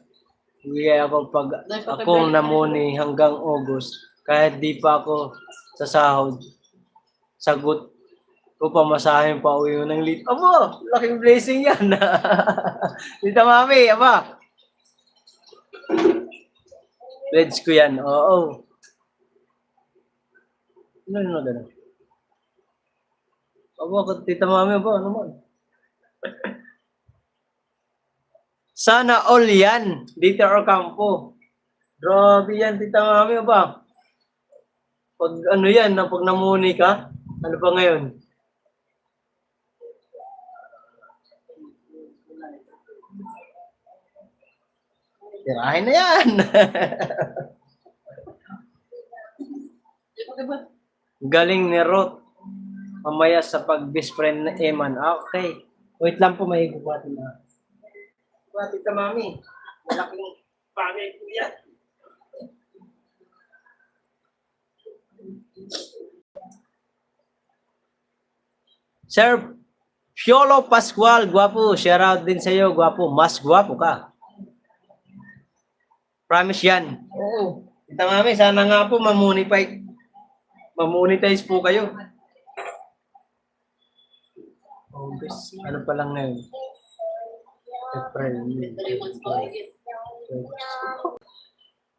Bibigay ako pag ako namuni hanggang August. Kahit di pa ako sasahod, sagot ko pamasahe pa uwi mo ng Liti. Abo, laking blessing yan. Tita Mami, aba. Pledge ko yan. Oo. Ano gano'n? Aba, tita mami ba? Ano man? Sana all yan. Dito or kampo. Grabe yan, tita mami ba? Pag ano yan, pag namuni ka, ano pa ngayon? Tirahin na yan. Galing ni Ruth. Mamaya sa pag-best friend na Eman. Okay. Wait lang po, may bubati na. Bubati ka, mami. Malaking bagay po yan. Sir Piolo Pascual, guwapo. Shout out din sa iyo, guwapo. Mas guwapo ka. Promise yan. Oo. Kita mami, sana nga po mamonetize po kayo. August, ano pa lang ngayon? April, May.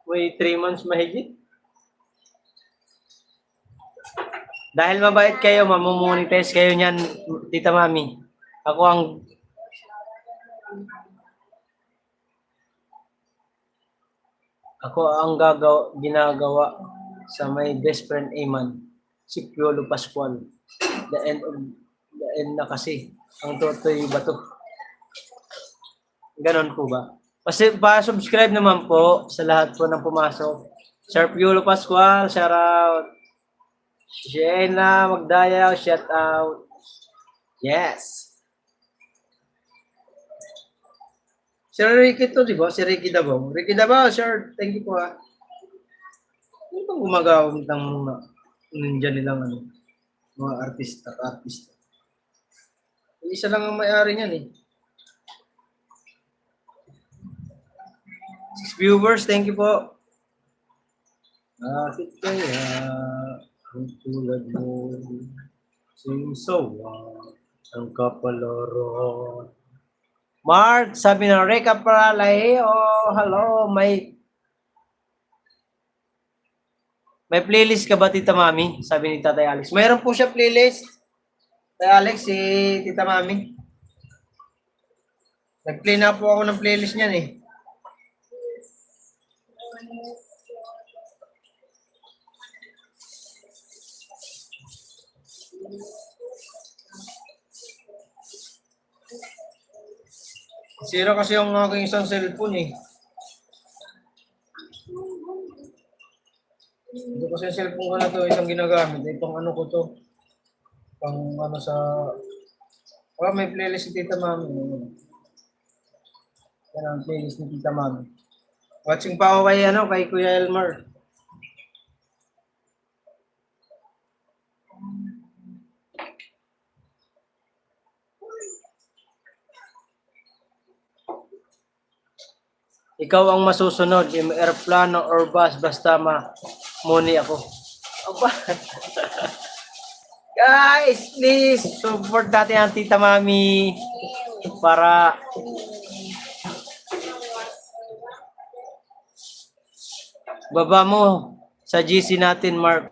May 3 months mahigit. Dahil mabait kayo, mamomonetize kayo niyan, tita mami. Ako ang ginagawa sa my best friend Eman, si Piolo Pascual. The end na kasi. Ang totoy ba to? Ganon po ba? Kasi pa-subscribe naman po sa lahat po ng pumasok. Sir Piolo Pascual, shout out. Jenna Magdayaw, shout out. Yes. Sir Ricky to, di ba? Si Ricky Dabaw. Ricky Dabaw, sir. Thank you po ha. Ano bang gumagawin ng nandiyan nilang mga artista. Isa lang ang may-ari niyan eh. 6 viewers, thank you po. Bakit kaya ang tulad mo singsawa ang kapalaran? Mark, sabi na Reka Paraleo, hello, may playlist ka ba, Tita Mami? Sabi ni Tatay Alex. Mayroon po siya playlist. Tatay Alex, si Tita Mami. Nag-play na po ako ng playlist niyan eh. Sira kasi yung aking isang cellphone eh. Ito kasi yung cellphone ko na to, isang ginagamit. Eh, pang ano ko to. Pang ano sa... may playlist si Tita Mami. Yan ang playlist ni Tita Mami. Watching pa ako kay Kuya Elmer. Ikaw ang masusunod, yung aeroplano or bus, basta muni ako. Aba. Guys, please, support natin ang Tita Mami para baba mo sa GC natin, Mark.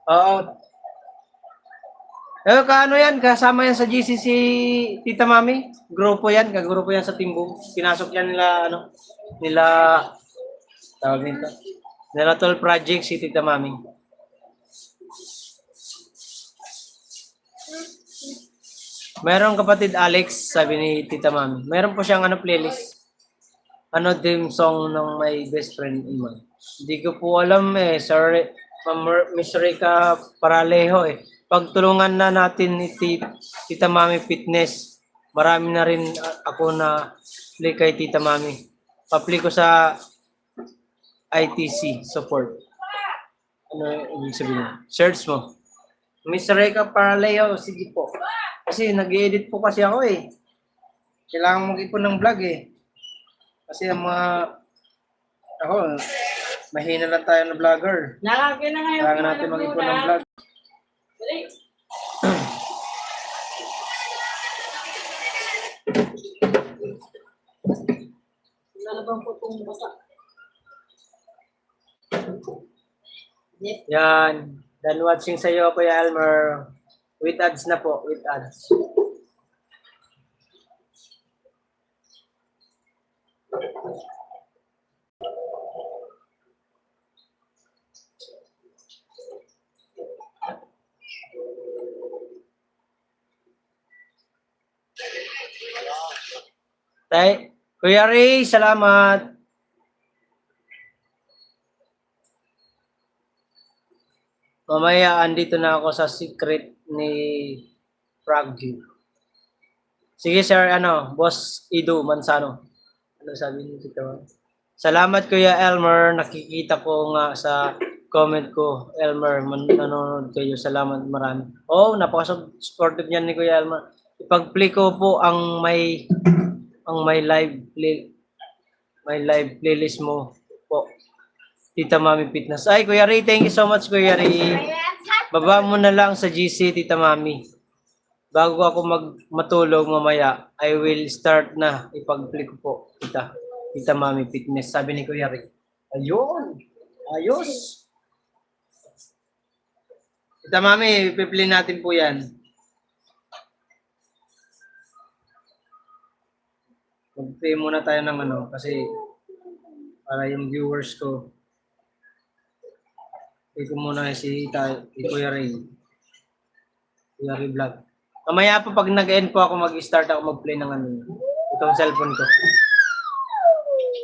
Oo. Kaano yan? Kasama yan sa GC si Tita Mami? Grupo yan, kagrupo yan sa Timbong. Pinasok yan nila tawag nito. Nila Tol Project si Tita Mami. Merong kapatid Alex, sabi ni Tita Mami. Meron po siyang playlist. Theme song ng my best friend Iman. Hindi ko po alam eh. Sorry, Miss Rika Paralejo eh. Pagtulungan na natin ni Tita Mami Fitness. Marami na rin ako na play kay Tita Mami. Pa-play ko sa ITC support. Ano ibig sabihin? Search mo. Miss Rika Paralejo, sige po. Kasi nag-edit po kasi ako eh. Kailangan mag-ipon ng vlog eh. Kasi ang ako, mahina lang tayo na vlogger. Nalagyan na ngayon. Kailangan natin mag-ipon ng vlog. Lalabang po itong basa. Yan. Done watching sa iyo, Kuya Elmer. With ads na po, with ads. Kuya Ray, salamat. Mamaya, andito na ako sa secret ni Froggy. Sige, sir, Boss Ido Manzano. Ano sabi niyo dito? Salamat, Kuya Elmer. Nakikita ko nga sa comment ko. Elmer, nanonood kayo. Salamat, marami. Oh, napaka-supportive niyan ni Kuya Elmer. Ipag-play ko po ang may live playlist mo po. Tita Mami Fitness. Ay, Kuya Ray, thank you so much, Kuya Ray. Baba mo na lang sa GC, Tita Mami. Bago ako matulog mamaya, I will start na ipag-play ko po, Tita Mami Fitness. Sabi ni Kuya Ray. Ayun. Ayos. Tita Mami, ipi-play natin po yan. Mag-play muna tayo ng kasi para yung viewers ko. Ito muna si Kuya Ray. Kuya Ray Vlog. Mamaya pa pag nag-end po ako, mag-start ako mag-play ng itong cellphone ko.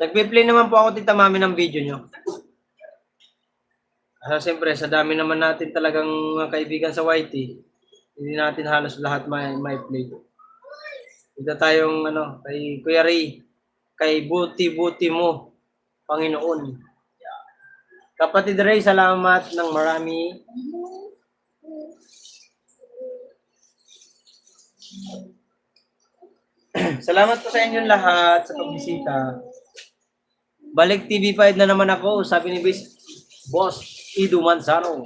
Nag-play naman po ako, Tita Mami, ng video nyo. Siyempre, sa dami naman natin talagang mga kaibigan sa YT, hindi natin halos lahat may play. Dito tayong kay Kuya Ray, kay buti-buti mo, Panginoon. Kapatid Ray, salamat ng marami. Salamat po sa inyong lahat sa pagbisita. Balik TV5 na naman ako, sabi ni Boss Ido Manzano.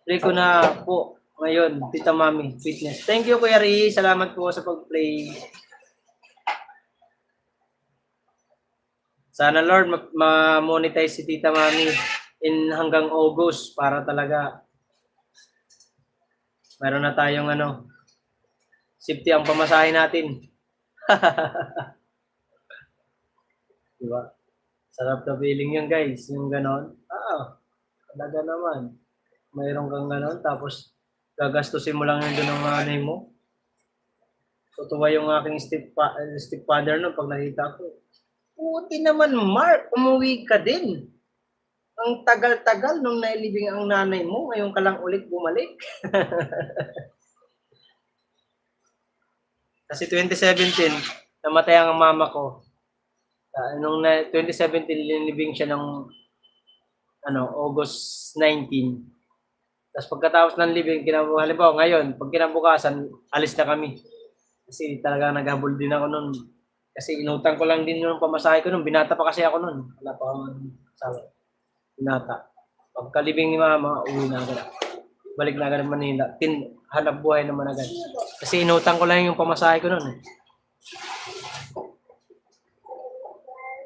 Play ko na po ngayon, Tita Mami Fitness. Thank you, Kuya Ray. Salamat po sa pag-play. Sana Lord ma-monetize si Tita Mami hanggang August para talaga meron na tayong safety ang pamasahe natin. Diba? Sarap na feeling yun, guys. Yung ganon. Talaga naman. Mayroon kang ganon, tapos gagastusin mo lang yung doon ng nanay mo. Tutuwa yung aking stepfather no pag nakita ko. Puti naman, Mark, umuwi ka din. Ang tagal-tagal nung nailibing ang nanay mo, ngayon ka lang ulit bumalik. Kasi 2017, namatay ang mama ko. Nung 2017, linibing siya ng August 19. Tapos pagkatapos ng libing, halimbawa ngayon, pag kinabukasan, alis na kami. Kasi talaga naghabol din ako nun. Kasi inutang ko lang din yung pamasahe ko nun. Binata pa kasi ako nun. Wala pa akong asawa. Binata. Pagkalibing ni mama, uwi na agad. Balik na agad ng Manila. Hanap buhay naman agad. Kasi inutang ko lang yung pamasahe ko nun.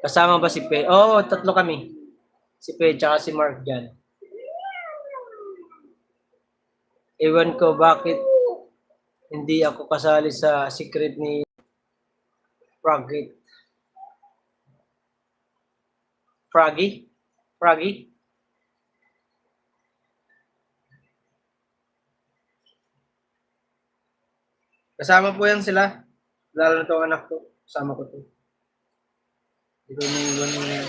Kasama ba si Pe? Oo, tatlo kami. Si Pe tsaka si Mark dyan. Ewan ko bakit hindi ako kasali sa secret ni Froggy. Froggy? Kasama po yan sila. Lalo na itong anak ko. Kasama ko to. Ito may iwan mo yan.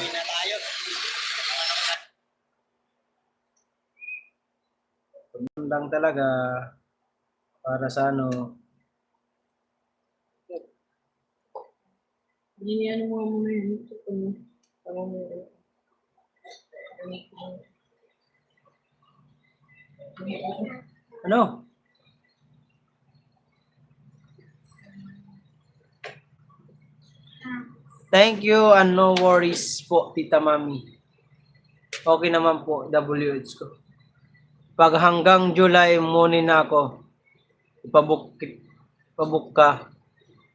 Lang talaga para sa Hindi mo muna yun. Ano? Thank you and no worries po, Tita Mami. Okay naman po, WH ko. Pag hanggang July, muni na ako. Ipabook ka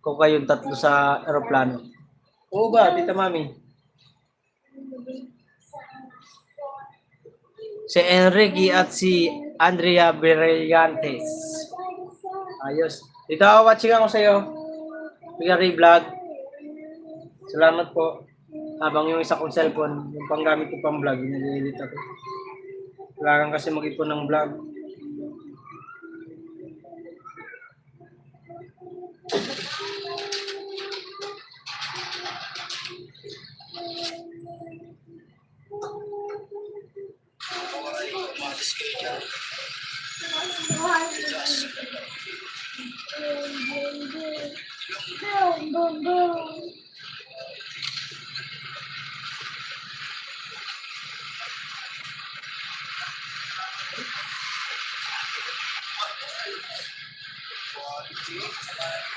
kung kayong tatlo sa aeroplano. Oo ba, Tita Mami? Si Enrique at si Andrea Brillantes. Ayos. Dito ako, watching ako sa'yo. Kuya Ray Vlog. Salamat po. Habang yung isa kong cellphone, yung panggamit ko pang vlog, nag-edit ako. Kailangan kasi mag-ipon ng vlog. Boom, boom, boom.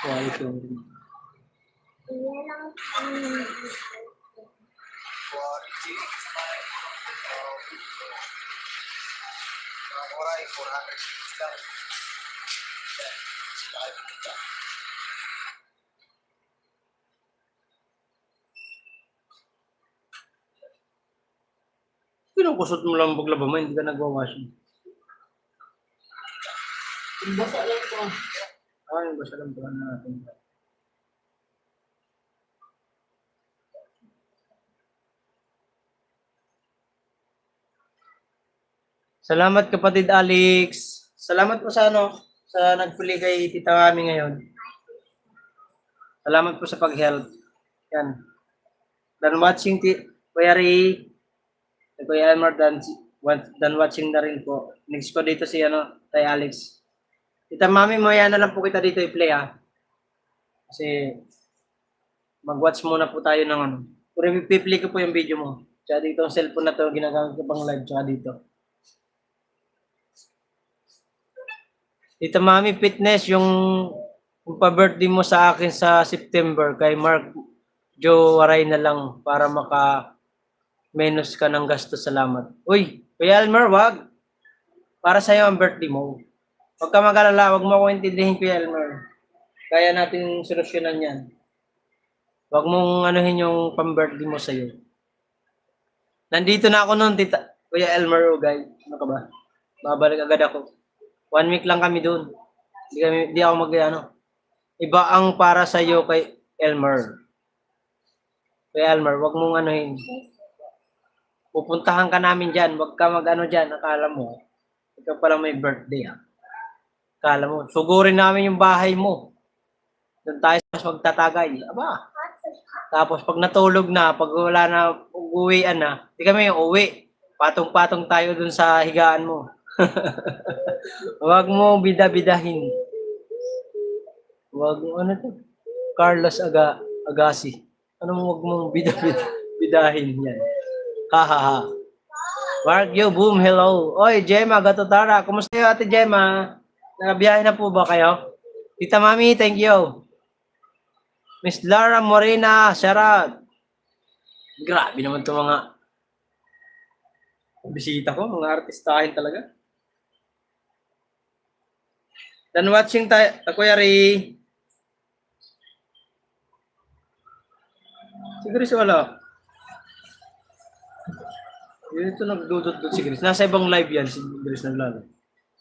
Quality yung Iyan ang Pinukusot mo lang paglaba mo, hindi ka nagwawash. Basa lang ko. Ay, basta lang pala natin. Salamat kapatid Alex. Salamat po sa sa nagpuli kay Tita Mami ngayon. Salamat po sa pag-help. Yan. Dan watching Kuya Ray. Kuya Elmer dan watching na rin po. Next ko dito si kay Alex. Tita Mami, maya na lang po kita dito i-play Kasi mag-watch muna po tayo ng Pero i-play ko po yung video mo. Tsaka dito ang cellphone na to, ginagamit ko pang live tsaka dito. Tita Mami Fitness, yung pa-birthday mo sa akin sa September kay Mark Joe Waray na lang para maka-menos ka ng gasto. Salamat. Uy, Kuya Elmer, wag. Para sa'yo ang birthday mo. Huwag ka mag-alala, huwag mo ako intindihin, Kuya Elmer. Kaya natin solusyonan yan. Huwag mong anuhin yung pang-birthday mo sa'yo. Nandito na ako noon, Kuya Elmer, guys. Ano ka ba? Babalik agad ako. 1 week lang kami doon. Di ako Iba ang para sa iyo kay Elmer. Kay Elmer, wag mong anuhin. Pupuntahan ka namin diyan, wag ka diyan, akala mo. Ikaw pala may birthday Akala mo, sugurin namin yung bahay mo. Doon tayo sa magtatagay. Aba. Tapos pag natulog na, pag wala na uwian na, di kami uwi. Patong-patong tayo doon sa higaan mo. Huwag mo bida-bidahin. Huwag mo Carlos Agassi. Huwag mong bida-bidahin yan. Hahaha. Mark yo, boom, hello. Oy, Gemma, Gatotara. Kumusta yung ate Gemma? Nakabiyahe na po ba kayo? Tita Mami, thank you. Miss Lara Morena, shoutout. Grabe naman itong mga bisita ko, mga artistahin talaga. Dan watching tayo, Kuya Ray. Si Grace wala. Dito nagdudot si Grace. Nasa ibang live yan si Grace naglaro.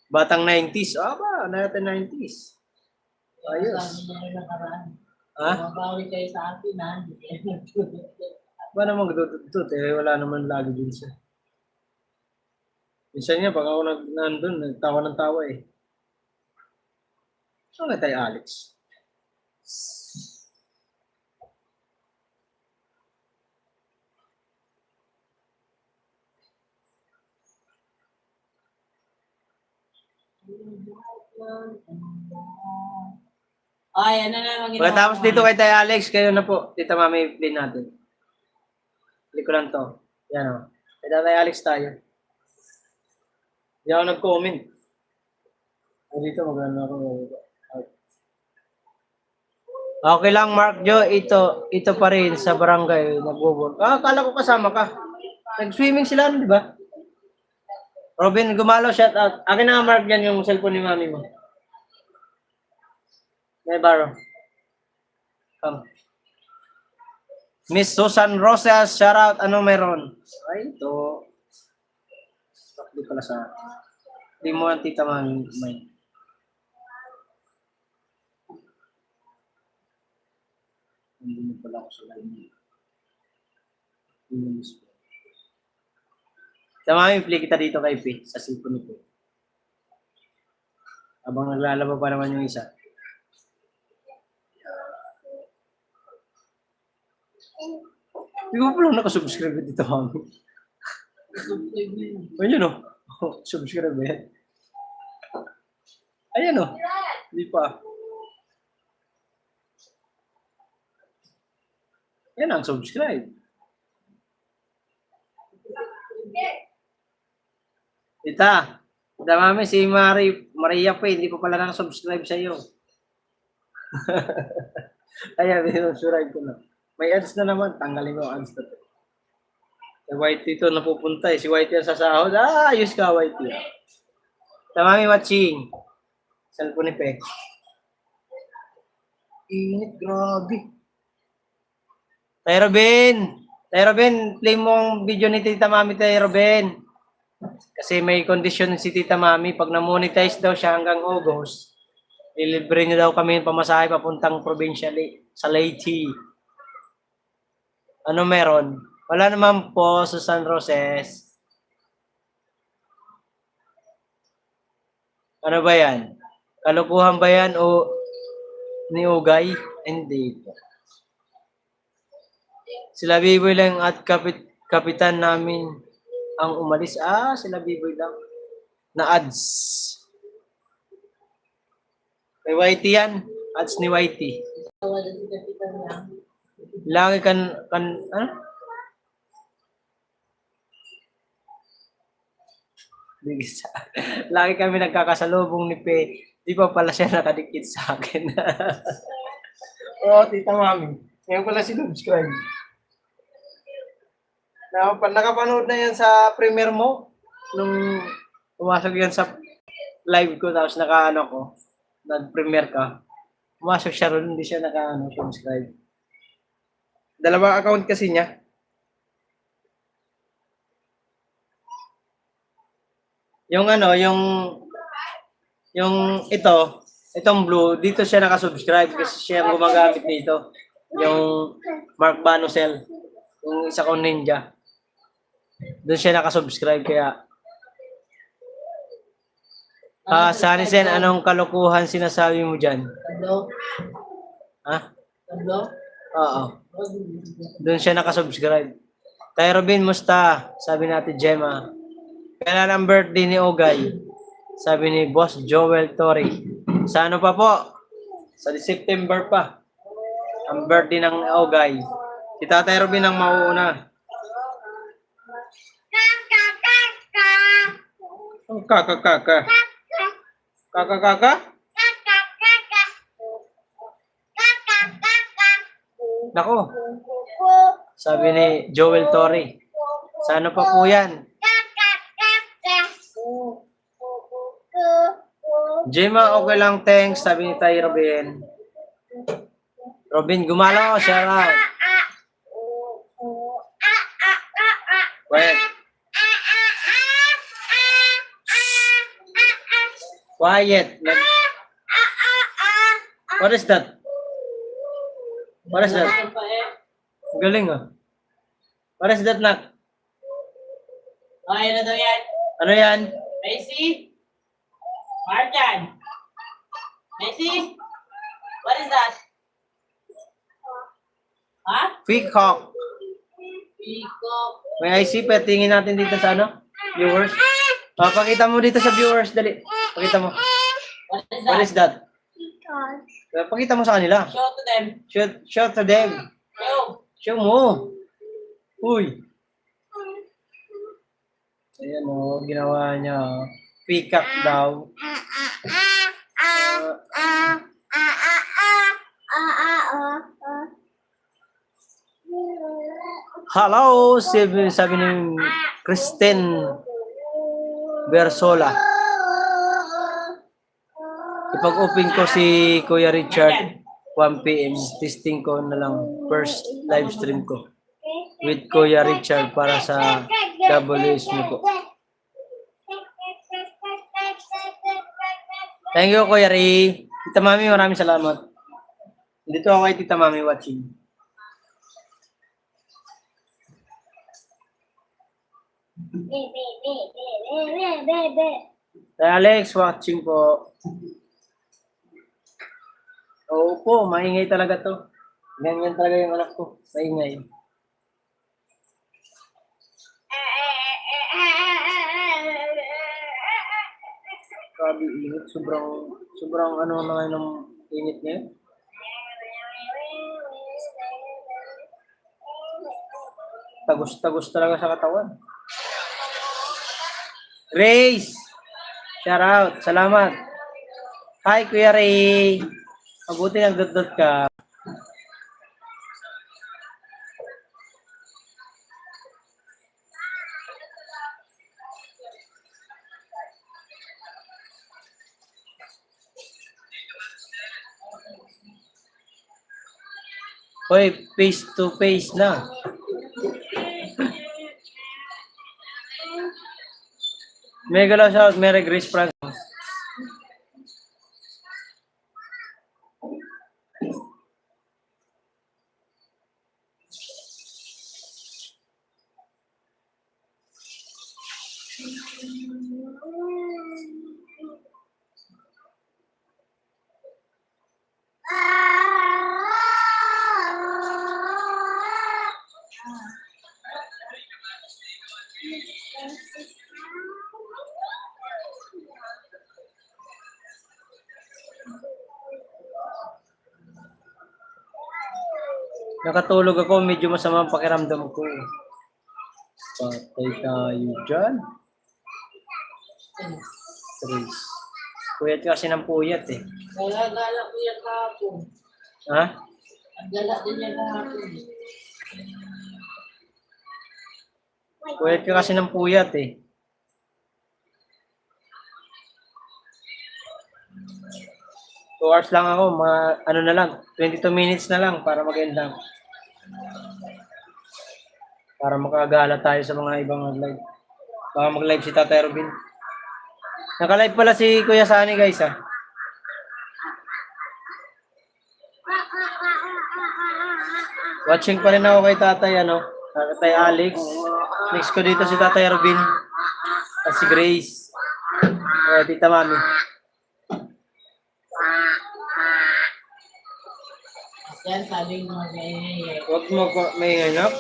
Batang 90s. Ba, natin 90s. Ayos. Mabawi kayo sa akin Ba naman nagdudot wala naman lagi din siya. Minsan niya, pag ako nandun, nagtawa ng tawa Saan na tayo, Alex? Ay, ano na ginawa? Pagkatapos dito kay tayo, Alex, kayo na po. Tita Mami, play natin. Play ko lang to. Yan Kay tayo, Alex tayo. Hindi ako nag-comment. Dito, maganda ako. Okay lang, Mark Jo. Ito pa rin sa barangay. Nag-work. Akala ko kasama ka. Nag-swimming sila, di ba? Robin, gumalaw, shout out. Akin na Mark yan yung cellphone ni mami mo. May baro. Come. Miss Susan Rosas, shout out. Anong meron? Ay, ito. Di pala sa... Di mo ang tita mami. Hindi na pala ako sa live. Hindi po. Tama, play kita dito kay P sa cellphone ko. Habang naglalaba pa naman yung isa. Hindi ko pala nakasubscribe dito, mami. Ayun o. Subscribe yan. Ayan o. Hindi pa. Yan ang subscribe. Tita, mami, si Maria pa, hindi ko pala nakasubscribe sa iyo. Ayan, subscribe ko na. May ads na naman, tanggalin ko ang ads na to. Si Whitey ito napupunta eh. Si Whitey ang sasahod. Ah, ayos ka, Whitey. Mami watching. Cellphone ni Pe. Init, grabe. Tayo Robin, play mo ang video ni Tita Mami, Tayo Robin. Kasi may condition si Tita Mami. Pag na-monetize daw siya hanggang August, ilibre niya daw kami ng pamasahe papuntang probinsya sa Leyte. Ano meron? Wala naman po sa San Roses. Ano ba yan? Kalukuhan ba yan o ni Ugay? Hindi po. Sila Biboy lang at kapitan namin ang umalis. Ah, sila Biboy lang. Na ads. May Whitey yan. Ads ni Whitey. Lagi ano? Lagi kami nagkakasalubong ni Pe. Di pa pala siya nakadikit sa akin. Oo, Tita Mami. Ngayon ko lang sinubscribe. Nakapanood na yan sa premiere mo. Nung pumasok yan sa live ko, tapos naka-ano ko, nag-premiere ka. Pumasok siya ron, hindi siya naka-subscribe. Dalawang account kasi niya. Yung itong blue, dito siya naka-subscribe kasi siya ang gumagamit nito. Yung Mark Banusel, yung isa kong ninja. Doon siya naka-subscribe kaya. Sanisen, anong kalokohan sinasabi mo dyan? Ha? Oo. Doon siya naka-subscribe. Tayo Robin, musta? Sabi natin Gemma. Kailan ang birthday ni Ogay? Sabi ni Boss Joel Torre. Sa ano pa po? Sa September pa. Ang birthday ng Ogay. Si Tatay Robin ang mauuna. Oh, kaka. Kaka? Nako. Sabi ni Joel Torre. Sa ano pa po yan? Gemma, okay lang, thanks. Sabi ni Tay Robin. Robin, gumalaw, shout out. Quiet. Quiet. What is that? What is that? Galing ah. What is that, Nak? Okay na daw yan. Ano yan? Macy? Marjan? Macy? What is that? Ha? Peacock. Peacock. May IC, patingin natin dito sa ano? Viewers. Pakita mo dito sa viewers, dali. Pakita mo. What is that? Pakita mo sa kanila. Show to them. Show to them. Show. Show mo. Uy. Ayan o, ginawa niya. Peacock daw. Hello, sabi ni Kristen Bersola. Ipag-open ko si Kuya Richard 1 PM. Testing ko na lang first live stream ko with Kuya Richard para sa WS niyo po. Thank you, Kuya Ray. Tita Mami, maraming salamat. Dito ako kay Tita Mami watching. Tay Alex, watching po. Opo, maingay talaga to. Ganyan talaga yung anak ko. Maingay. Grabe init. Sobrang ano na ngayon ng init niya. Tagos talaga sa katawan. Grace! Shout out. Salamat. Hi, Kuya Ray. Mabuti nagdot-dot ka. Hoy, face to face na. Mega love shout, Mary Grace Francis. Nakatulog ako, medyo masama ang pakiramdam ko. Patay tayo dyan. Trace. Puyat kasi ng puyat eh. Gala-gala ko yan kahapon. Ha? Ang gala din yan kahapon. Puyat ka kasi ng puyat eh. Two hours lang ako, ano na lang, 22 minutes na lang para mag-end lang. Para makagala tayo sa mga ibang mag-live. Baka mag-live si Tatay Robin. Naka-live pala si Kuya Sani guys ah. Watching pa rin ako kay Tatay Tatay Alex. Next ko dito si Tatay Robin. At si Grace. Tita Mami. Yan, sabi mo may Huwag mo may anak.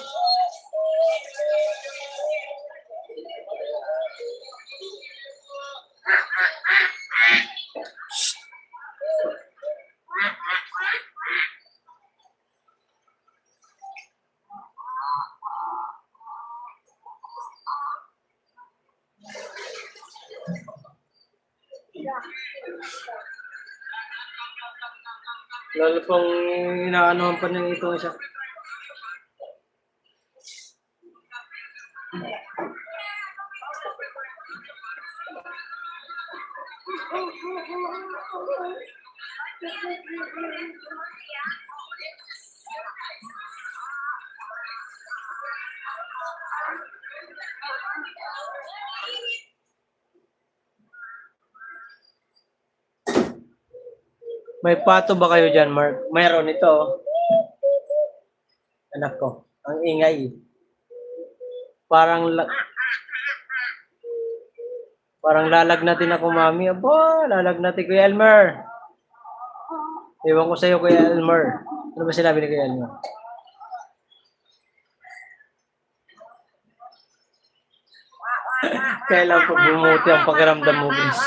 Lalo pang inaanohan pa ng itong isa. May pato ba kayo dyan, Mark? Mayroon ito. Anak ko. Ang ingay. Parang lalagnatin ako, mami. Aba, lalagnatin Kuya Elmer. Ewan ko sa'yo, Kuya Elmer. Ano ba sinabi ni Kuya Elmer? Kailan po bumuti ang pakiramdam mo, guys?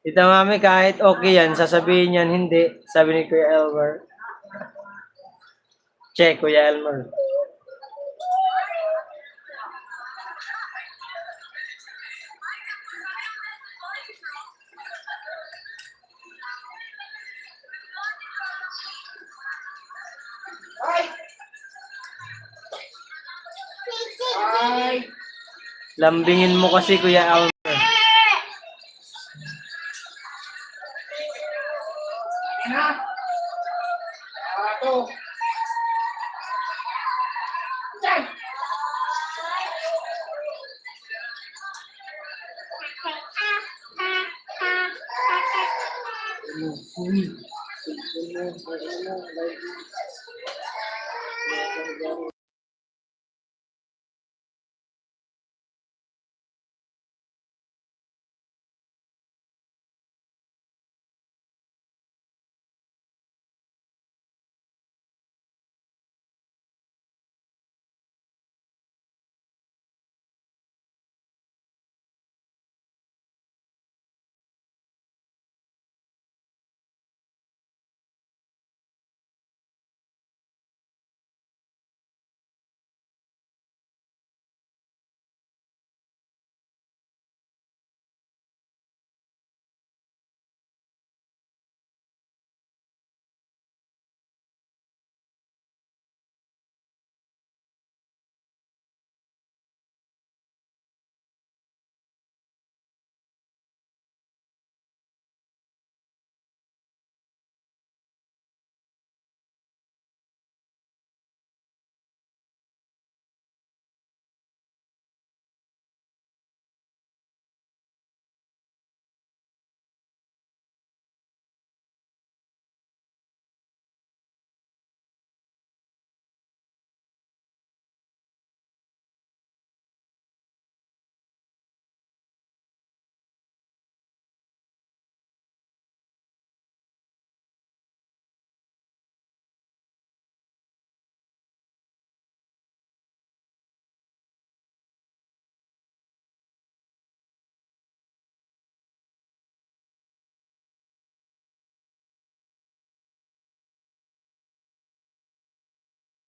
Tita Mami, kahit okay yan, sasabihin yan, hindi. Sabi ni Kuya Elmer. Check, Kuya Elmer. Lambingin mo kasi, Kuya Elmer.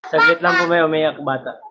Saglit lang po may umiyak bata.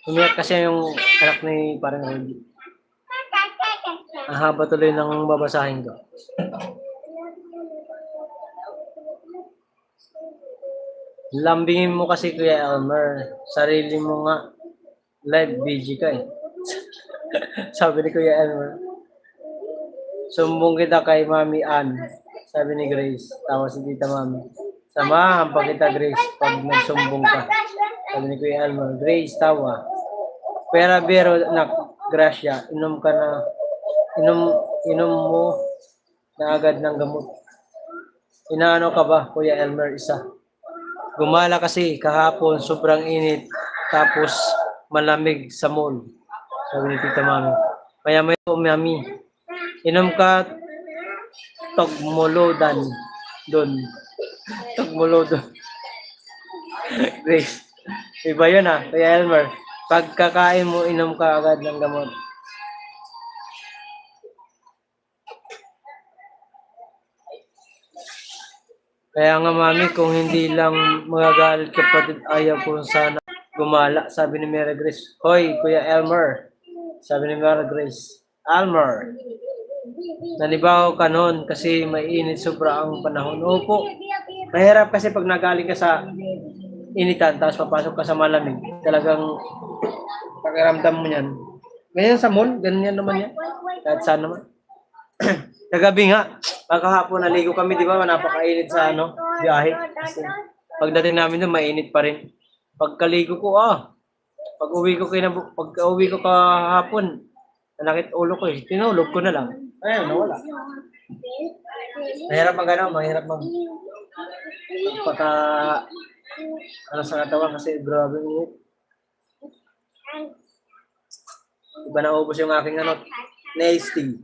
Umiyak kasi yung anak ni parang Rudy. Ang haba tuloy ng babasahin ko. Lambingin mo kasi Kuya Elmer. Sarili mo nga. Live BG ka eh. Sabi ni Kuya Elmer. Sumbong kita kay Mami Ann. Sabi ni Grace. Tawa si Tita Mami. Samahan pa kita Grace pag nagsumbong ka. Sabi ni Kuya Elmer. Grace, tawa. Pera biro na Gracia. Inom ka na. Inom mo na agad ng gamot. Inaano ka ba, Kuya Elmer, isa? Gumala kasi kahapon, sobrang init, tapos malamig sa mall. Sabi ni Tita Mami. Maya-maya po, Mami. Inom ka Togmolodan doon. Togmolodon. Grace. Iba yun ah, Kuya Elmer. Pagkakain mo, inom ka agad ng gamot. Kaya nga mami, kung hindi lang magagalit kapatid, ayaw ko sana gumala. Sabi ni Mary Grace, Hoy, Kuya Elmer. Sabi ni Mary Grace, Elmer, nanibaho ka noon kasi mainit sobra ang panahon. Opo, mahirap kasi pag nagaling ka sa initan, tapos papasok ka sa malamig, talagang pakiramdam mo yan. Ganyan sa mall, ganyan naman yan. Kahit saan naman. Kagabi nga, kahapon naligo kami, di ba? Napakainit sa biyahe. Kasi pagdating namin doon, mainit pa rin. Pagkaligo ko, pag-uwi ko kahapon, nanakit ulo ko eh. Tinulog ko na lang. Ayun, nawala. Mahirap mahirap magpaka sa katawan kasi grabe init. Iba na ubos yung aking nasty.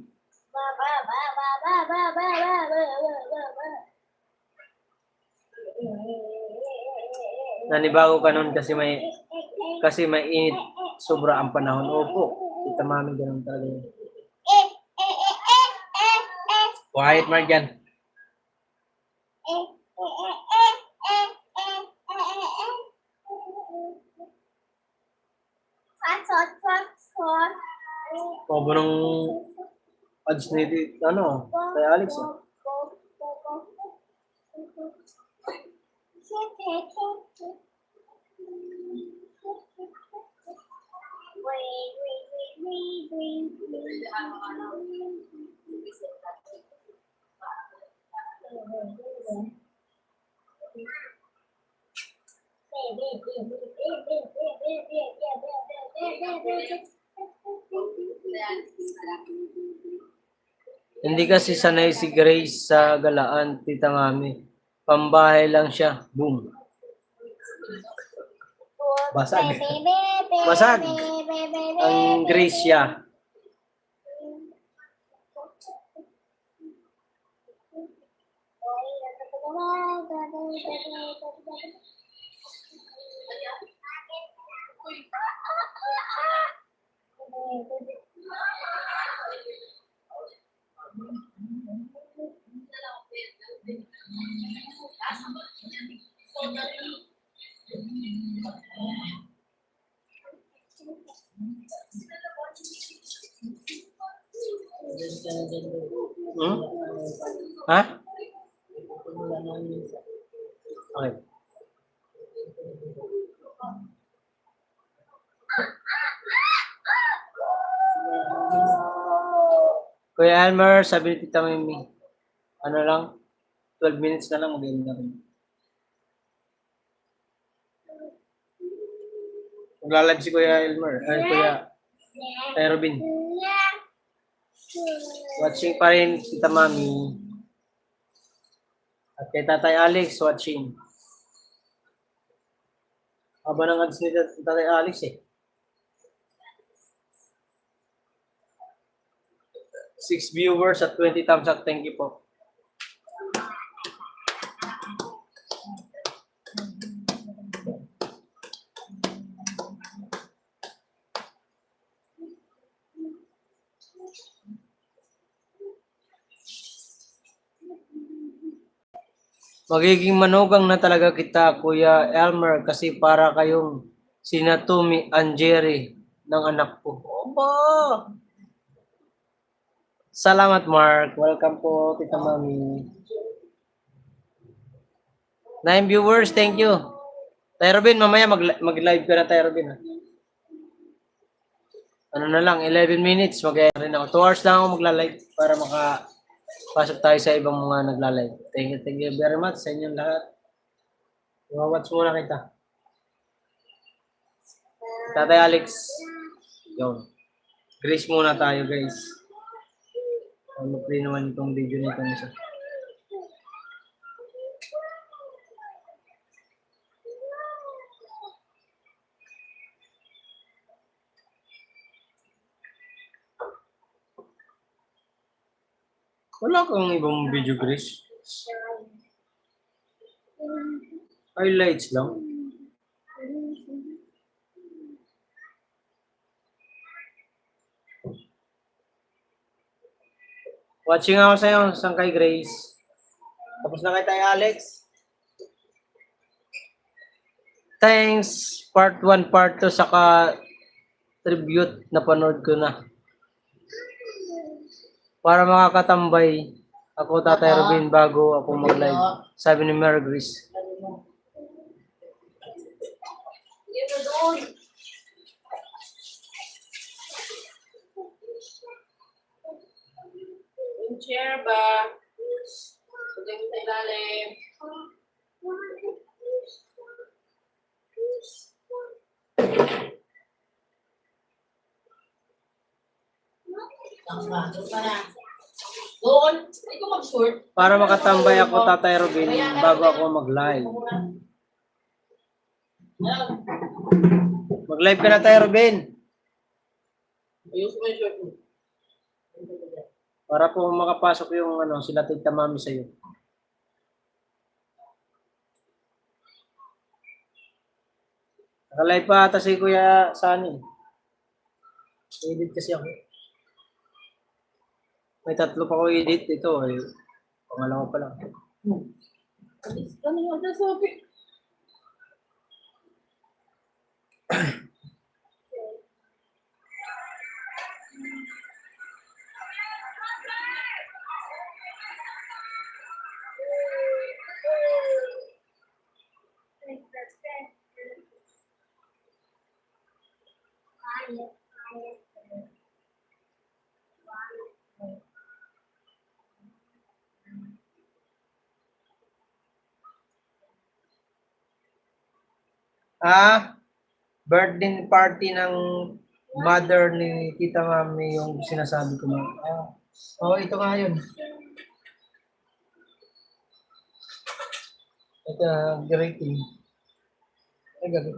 Nanibago ka nun kasi mainit sobra ang panahon. Opo, Tita Mami, ganun talaga yun. Quiet, Mark, yan. Pabo ng ads ni kay Alex. Hindi kasi sanay si Grace sa galaan, Tita Mami. Pambahay lang siya. Boom. Basag. Basag. Ang Grace siya. Hmm? Ha? Okay. Kuya Elmer, sabi ni Tita Mimi, ano lang, 12 minutes na lang, mag-end na rin. Magla-live si Kuya Elmer, Kuya Robin. Watching pa rin Tita Mami. At kay Tatay Alex, watching. Haba ng ads ni Tatay Alex eh. 6 viewers at 20 thumbs up. Thank you po. Magiging manugang na talaga kita, Kuya Elmer, kasi para kayong sina Tommy and Jerry ng anak ko. Opo! Salamat, Mark. Welcome po, Tita Mami. 9 viewers, thank you. Tay Robin, mamaya mag-live ka na, Tay Robin. Ha? Ano na lang, 11 minutes, mag-rin ako. 2 hours lang ako magla-live para makapasok tayo sa ibang mga nagla-live. Thank you very much sa inyong lahat. Watch muna kita. Tatay Alex. Go. Grace muna tayo, guys. Mag-play naman itong video nito isa. Wala kang ibang video, Grace. Highlights lang. Watching ako sa'yo, sang kay Grace. Tapos na kay tayo, Alex. Thanks, part 1, part 2, saka tribute na panood ko na. Para makakatambay ako, Tatay Robin, bago ako mag-live. Sabi ni Mary Grace. Yung chair ba? Pagay mo sa ilalim. Doon, hindi ko mag-short. Para makatambay ako, Tatay Robin, bago ako mag-live. Mag-live ka na, Tatay Robin. Ayos mo yung short mo. Para po makapasok yung sila Tita Mami sa'yo. Kalay pa ata si Kuya Sani. Edit kasi ako. May 3 pa ko edit ito eh. Pangalawa pa lang. Ano nga dyan, Sophie? Birthday party ng mother ni Tita Mami yung sinasabi ko na. Ito nga yun. Ito, greeting. Ay, gabi.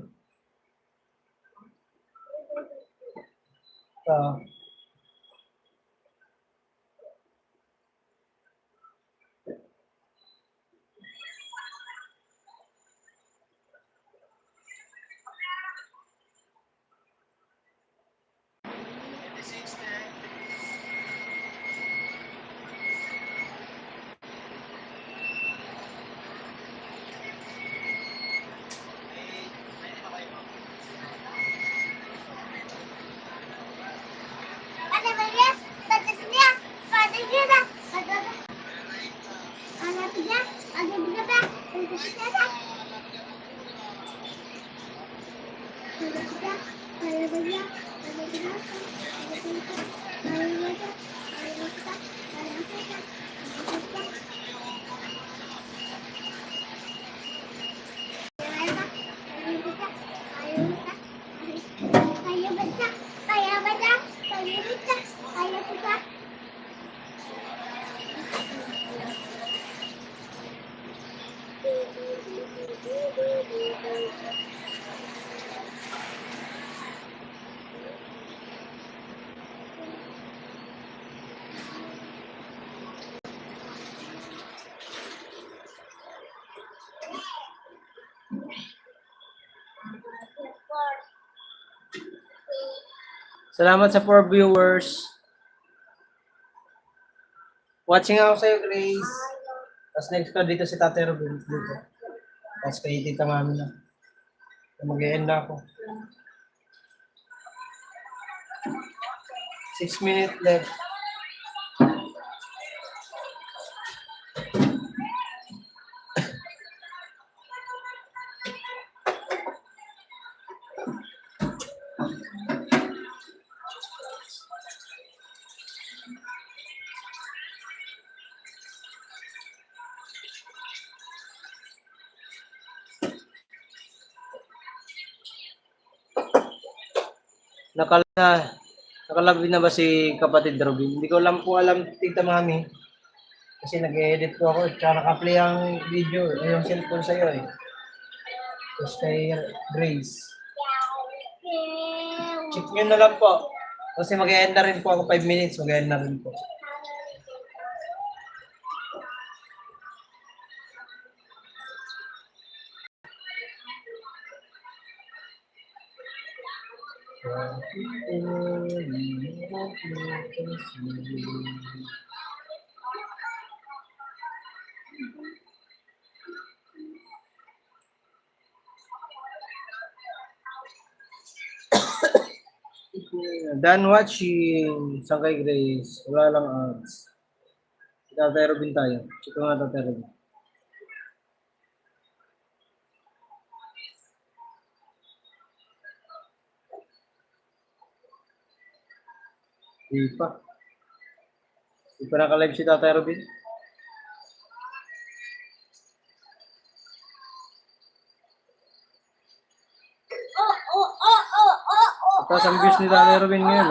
Salamat sa 4 viewers. Watching ako sa'yo, Grace. Tapos next ko dito si Tate Robin. Dito. Tapos kay Tita Mami na. Mag-e-end na ako. 6 minutes left. Nakalabi na ba si kapatid Robin? Hindi ko lang po alam, Tita Mami. Kasi nag-edit ko ako. Tsaka naka-play ang video. Yung cellphone sa'yo eh. Tapos kay Grace. Check nyo na lang po. Kasi mag-e-end na rin po ako. 5 minutes. Mag-e-end na rin po. Done watching. Saan kay Grace? Wala lang ads. Tatay Robin tayo. Check ko nga Tatay Robin. Di pa. Di pa naka-live si Tatay Robin. Tapos ang views ni Tatay Robin ngayon.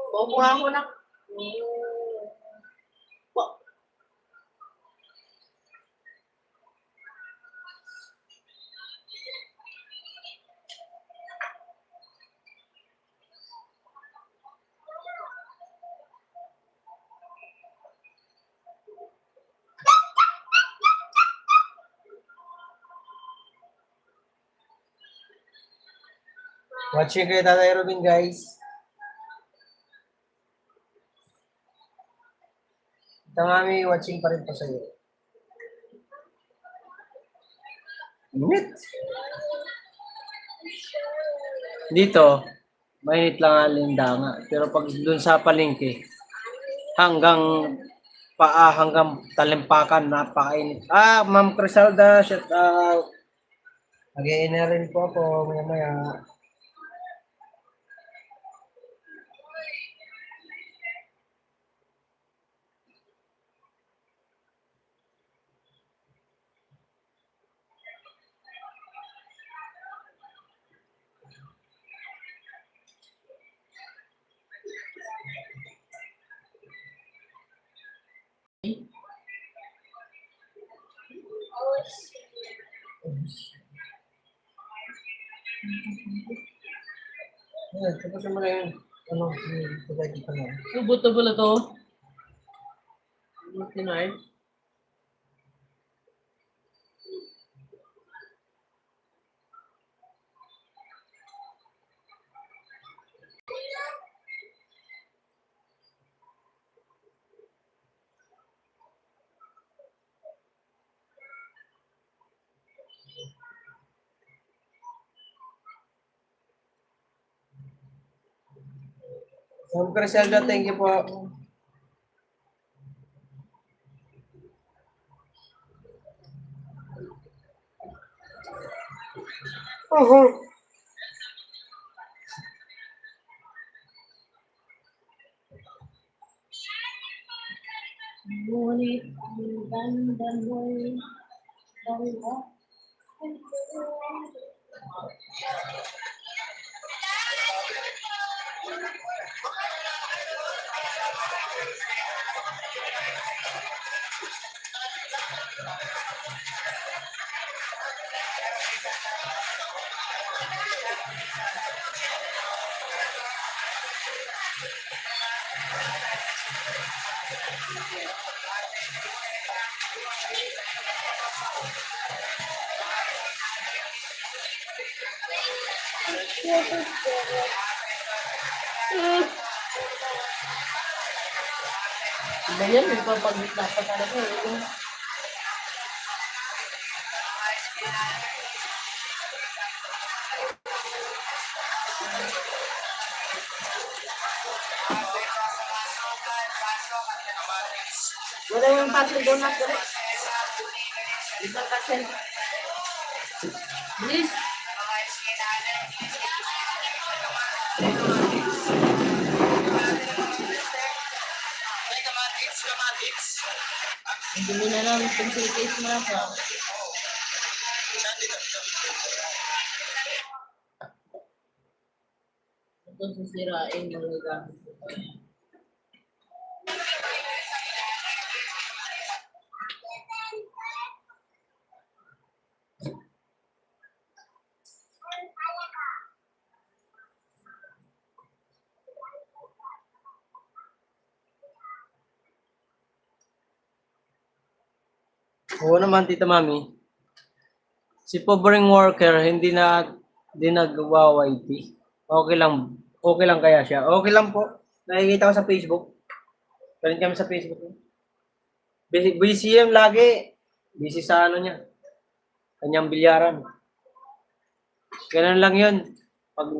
Kukuha ko na. Watching kay Tatay Robin, guys. Tita Mami, watching pa rin po sa'yo. Init. Dito, mainit lang ang lindanga. Pero pag dun sa palengke, hanggang hanggang Talimpakan, napakainit. Ma'am Crisalda, shout out. Mag-iina rin po ako maya-maya. Tapos mo na yun. Pagay kita na. Buto pala to. Tinay. Ma'am Criselda, thank you po. Ngunit ang ganda mo'y dalawa. Iba yan, may papagitna pa talaga eh. Wala yung pasok doon na dali. Ibang kasi. Please. Hindi mo na lang pencil case mo na pa. Ito sisirain mo na gamit. Oo naman, Tita Mami. Si pobreng worker, hindi nagwa-YT. Okay lang kaya siya. Okay lang po. Nakikita ko sa Facebook. Karin kami sa Facebook. Busy yan lagi. Busy sa ano niya. Kanyang bilyaran. Ganun lang yun. Pag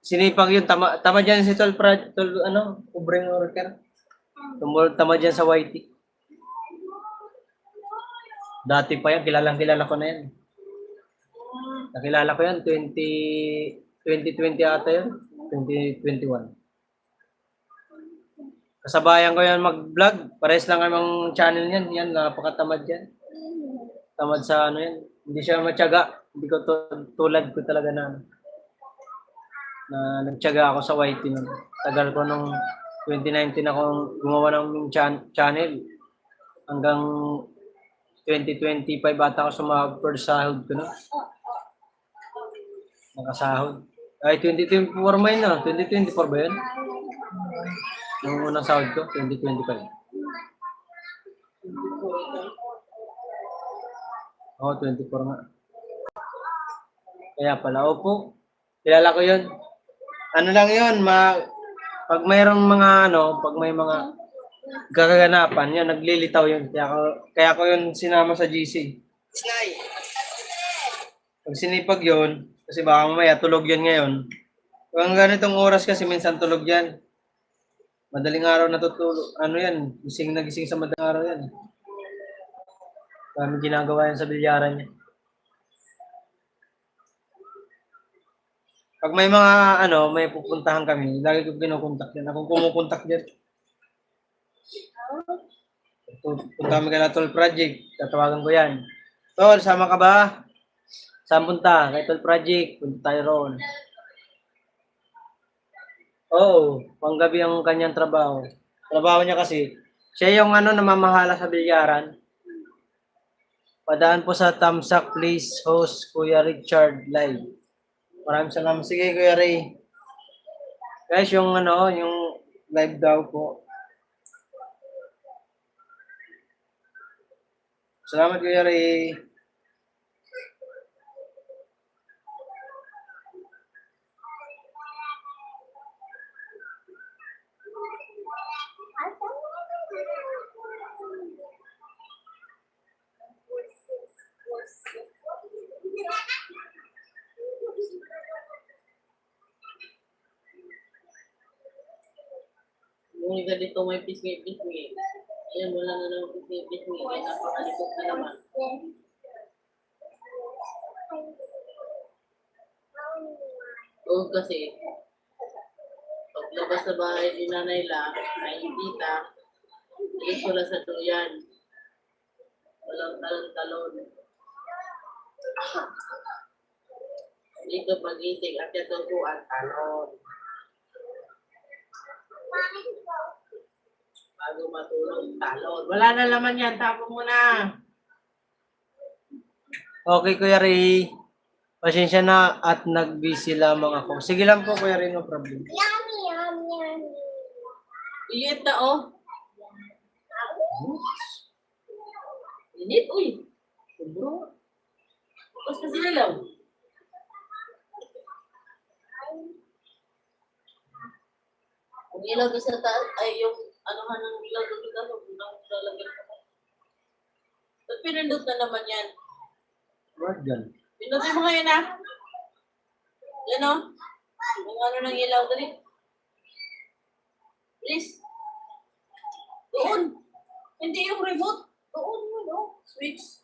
sinipag yun, tama dyan si pobreng worker. Tama dyan sa YT. Dati pa yan, kilala ko na yan. Nakilala ko yan, 2020 ata yun, 2021. Kasabayan ko yan mag-vlog, pares lang ang channel niyan, yan, napakatamad yan. Tamad sa ano yan, hindi siya matyaga, hindi ko tulad ko talaga na nagtyaga ako sa YT nun. Tagal ko nung 2019 akong gumawa ng channel, hanggang 2025 ata ako first sahod ko na. Nakasahod. Ay, 2024 ba yun na? 2024 ba yun? Yung unang sahod ko, 2025. Oo, 24 nga. Kaya pala, opo. Kilala ko yun. Ano lang yun, pag mayroong mga pag may mga gaganapan, yun, naglilitaw yun. Kaya ko yun sinama sa GC. Snay. Pag sinipag yun, kasi baka mamaya tulog yan ngayon. Kung ganitong oras kasi minsan tulog yan. Madaling araw natutulog. Ano yan, gising na gising sa madaling araw yan. Dami ginagawa yan sa bilyaran niya. Pag may mga may pupuntahan kami, lagi ko kinukontak yan. Akong kumukontak yan. Punta kami kay Tol Project, tatawagan ko yan. Tol, sama ka ba? Saan punta? Kay Tol Project, punta tayo roon. Oo, panggabi ang kanyang trabaho. Trabaho niya kasi, siya yung namamahala sa bilyaran. Padaan po sa Tamsak Place, host Kuya Richard live. Maraming salamat. Sige, Kuya Ray. Guys, yung live daw po. Salamat, Kuya Ray. Yung iba dito may pisngi-pisngi. Ayan, wala na naman pisngi-pisngi. Ay, napakalikot na naman. Oo, kasi paglabas sa bahay ni Nanay La, ay tita, alis wala sa duyan. Walang talon-talon. Dito pagising at yaturuan, talon. Bago matulog, talon. Wala na laman yan, tapo mo na. Okay, Kuya Ray. Pasensya na at nag-busy lamang ako. Sige lang po, Kuya Ray, no problem. Yummy, yummy, yummy. Ilit na, oh. Init, uy. Sobro. Tapos kasi nilaw. Ang ilaw doon sa taas, ay yung anuhan ng ilaw doon sa taas, ang lalagyan ko. Ba't pinindot na naman yan? Word yan. Pindutin mo ngayon, ah. Yan, oh. Yung ano ng ilaw doon, eh. Please. Doon. Hindi yung remote. Doon yun, oh. Switch.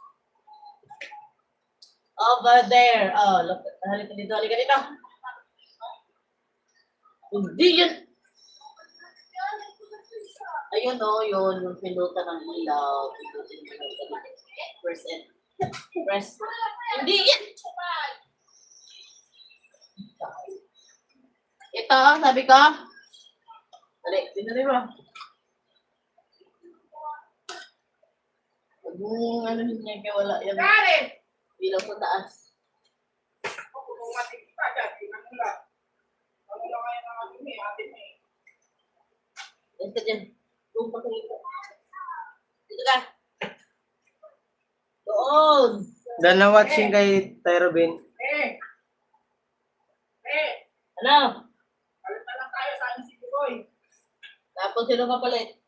Over there. Oh, look. Halika dito, halika dito. Hindi yan. Ayun, oh, yun. Yung pinuta ng ilaw. Pinutin mo yung press and press. Hindi yan. Ito, sabi ko. Dali, pinuri mo. Huwag mong ano niya, kaya wala yan. Ilaw sa taas. Yan ka dyan. Doon pa kayo. Dito ka. Doon. Dahil na-watching kay Tyrobin. Ano? Tapos sino mapalit?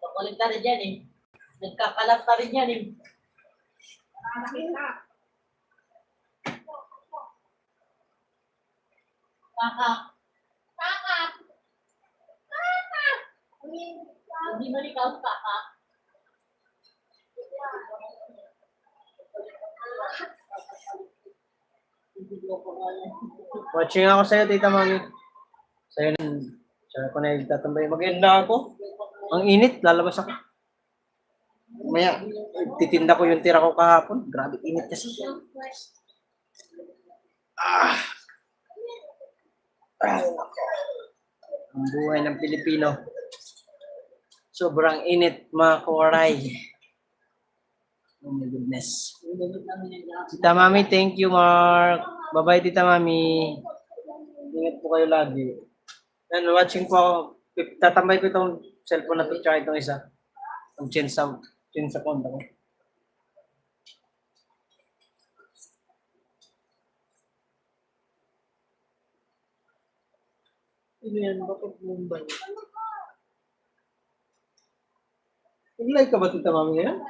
Papalit na rin yan, eh. Nagkakalat na rin yan, eh. Kaka. Hindi mo rin kaos kaka. Watching ako sa'yo, Tita Mami. Sa'yo ko na nagtatambay. Mag-end ako. Ang init, lalabas ako. Maya, titinda ko yung tira ko kahapon. Grabe, init kasi. Ang buhay ng Pilipino. Sobrang init, mga koray. Oh my goodness. Tita Mami, thank you, Mark. Bye-bye, Tita Mami. Ingat po kayo lagi. And watching po ako. Tatambay ko itong cellphone na ito, tsaka itong isa. Ang chin sa konta ko. Sino yan? Bakit Mumbai? Nag-like ka ba, Tita Mami, ngayon?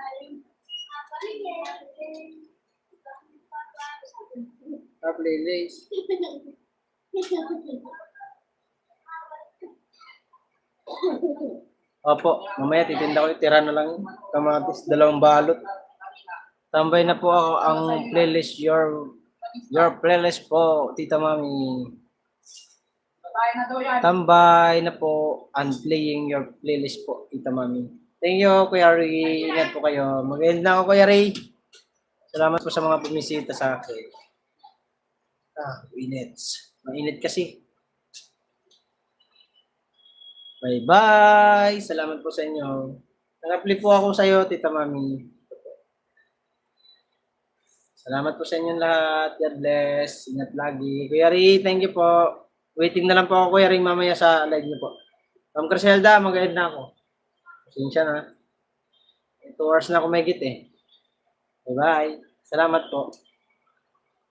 Playlist. Opo, mamaya titinda ko, tira na lang kamatis, 2 balot. Tambay na po ako ang playlist, your playlist po, Tita Mami. Tambay na po and playing your playlist po, Tita Mami. Thank you, Kuya Ray. Ingat po kayo. Mag-end na ako, Kuya Ray. Salamat po sa mga bumisita sa akin. Minutes. Mainit kasi. Bye-bye. Salamat po sa inyo. Nag-apply po ako sa iyo, Tita Mami. Salamat po sa inyo lahat. God bless. Ingat lagi. Kuya Ray, thank you po. Waiting na lang po ako, Kuya Ray, mamaya sa live niyo po. Ma'am Criselda, mag-end na ako. Pasensya na. 2 hours na ako may git eh. Bye-bye. Salamat po.